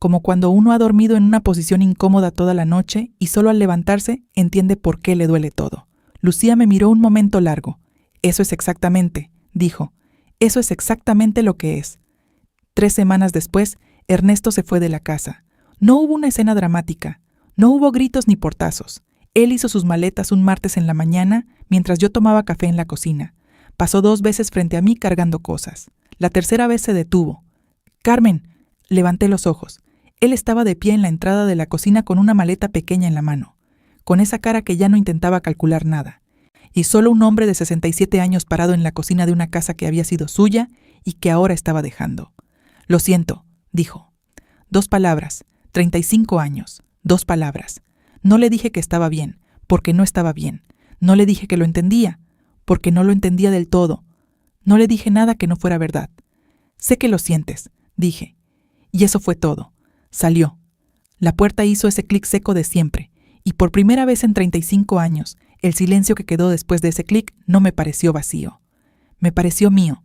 Como cuando uno ha dormido en una posición incómoda toda la noche y solo al levantarse entiende por qué le duele todo. Lucía me miró un momento largo. Eso es exactamente, dijo. Eso es exactamente lo que es. 3 semanas después, Ernesto se fue de la casa. No hubo una escena dramática. No hubo gritos ni portazos. Él hizo sus maletas un martes en la mañana, mientras yo tomaba café en la cocina. Pasó 2 veces frente a mí cargando cosas. La tercera vez se detuvo. «Carmen», levanté los ojos. Él estaba de pie en la entrada de la cocina con una maleta pequeña en la mano, con esa cara que ya no intentaba calcular nada. Y solo un hombre de 67 años parado en la cocina de una casa que había sido suya y que ahora estaba dejando. «Lo siento», dijo. 2 palabras, 35 años, 2 palabras. No le dije que estaba bien, porque no estaba bien. No le dije que lo entendía, porque no lo entendía del todo. No le dije nada que no fuera verdad. «Sé que lo sientes», dije. Y eso fue todo. Salió. La puerta hizo ese clic seco de siempre, y por primera vez en 35 años, el silencio que quedó después de ese clic no me pareció vacío. Me pareció mío.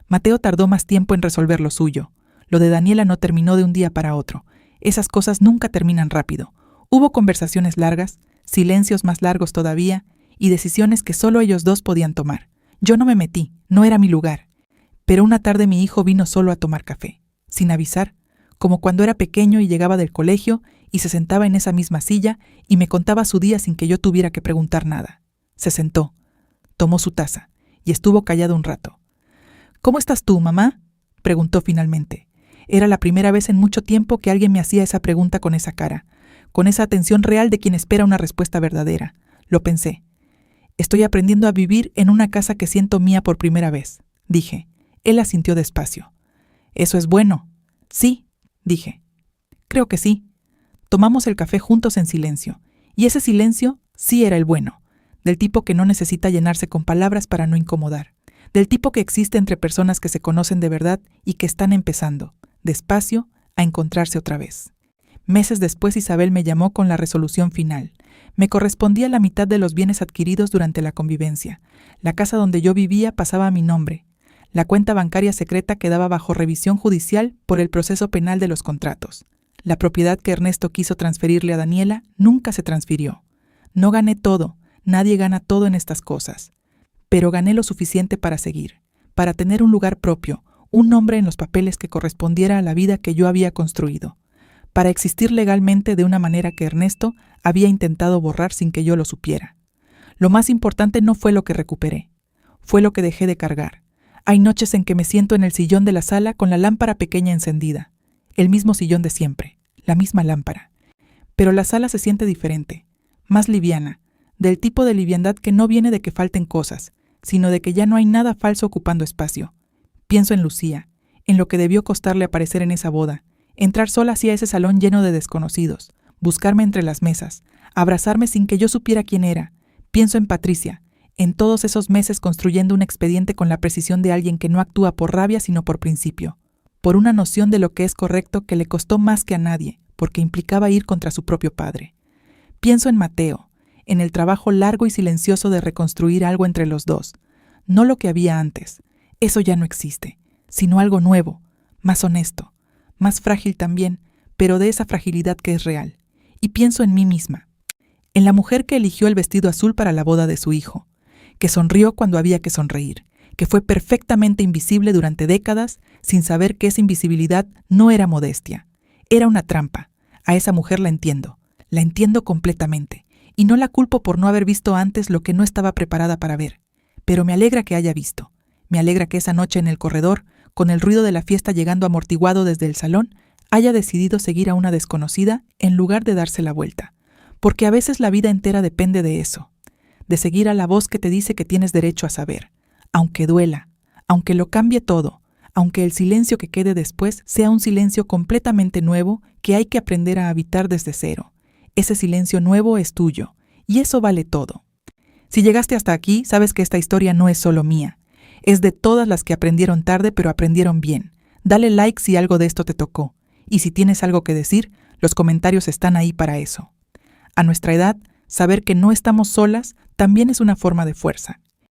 Mateo tardó más tiempo en resolver lo suyo. Lo de Daniela no terminó de un día para otro. Esas cosas nunca terminan rápido. Hubo conversaciones largas, silencios más largos todavía, y decisiones que solo ellos 2 podían tomar. Yo no me metí, no era mi lugar. Pero una tarde mi hijo vino solo a tomar café, sin avisar, como cuando era pequeño y llegaba del colegio y se sentaba en esa misma silla y me contaba su día sin que yo tuviera que preguntar nada. Se sentó, tomó su taza y estuvo callado un rato. «¿Cómo estás tú, mamá?», preguntó finalmente. Era la primera vez en mucho tiempo que alguien me hacía esa pregunta con esa cara, con esa atención real de quien espera una respuesta verdadera. Lo pensé. «Estoy aprendiendo a vivir en una casa que siento mía por primera vez», dije. Él asintió despacio. «¿Eso es bueno?». «Sí», dije. «Creo que sí». Tomamos el café juntos en silencio, y ese silencio sí era el bueno, del tipo que no necesita llenarse con palabras para no incomodar, del tipo que existe entre personas que se conocen de verdad y que están empezando, despacio, a encontrarse otra vez. Meses después Isabel me llamó con la resolución final. Me correspondía la mitad de los bienes adquiridos durante la convivencia. La casa donde yo vivía pasaba a mi nombre. La cuenta bancaria secreta quedaba bajo revisión judicial por el proceso penal de los contratos. La propiedad que Ernesto quiso transferirle a Daniela nunca se transfirió. No gané todo, nadie gana todo en estas cosas. Pero gané lo suficiente para seguir, para tener un lugar propio, un nombre en los papeles que correspondiera a la vida que yo había construido, para existir legalmente de una manera que Ernesto había intentado borrar sin que yo lo supiera. Lo más importante no fue lo que recuperé, fue lo que dejé de cargar. Hay noches en que me siento en el sillón de la sala con la lámpara pequeña encendida, el mismo sillón de siempre, la misma lámpara. Pero la sala se siente diferente, más liviana, del tipo de liviandad que no viene de que falten cosas, sino de que ya no hay nada falso ocupando espacio. Pienso en Lucía, en lo que debió costarle aparecer en esa boda, entrar sola hacia ese salón lleno de desconocidos, buscarme entre las mesas, abrazarme sin que yo supiera quién era. Pienso en Patricia, en todos esos meses construyendo un expediente con la precisión de alguien que no actúa por rabia sino por principio, por una noción de lo que es correcto que le costó más que a nadie, porque implicaba ir contra su propio padre. Pienso en Mateo, en el trabajo largo y silencioso de reconstruir algo entre los dos, no lo que había antes, eso ya no existe, sino algo nuevo, más honesto, más frágil también, pero de esa fragilidad que es real. Y pienso en mí misma, en la mujer que eligió el vestido azul para la boda de su hijo, que sonrió cuando había que sonreír, que fue perfectamente invisible durante décadas sin saber que esa invisibilidad no era modestia, era una trampa. A esa mujer la entiendo completamente, y no la culpo por no haber visto antes lo que no estaba preparada para ver, pero me alegra que haya visto, me alegra que esa noche en el corredor, con el ruido de la fiesta llegando amortiguado desde el salón, haya decidido seguir a una desconocida en lugar de darse la vuelta, porque a veces la vida entera depende de eso, de seguir a la voz que te dice que tienes derecho a saber, aunque duela, aunque lo cambie todo, aunque el silencio que quede después sea un silencio completamente nuevo que hay que aprender a habitar desde cero. Ese silencio nuevo es tuyo, y eso vale todo. Si llegaste hasta aquí, sabes que esta historia no es solo mía, es de todas las que aprendieron tarde pero aprendieron bien. Dale like si algo de esto te tocó, y si tienes algo que decir, los comentarios están ahí para eso. A nuestra edad, saber que no estamos solas también es una forma de fuerza.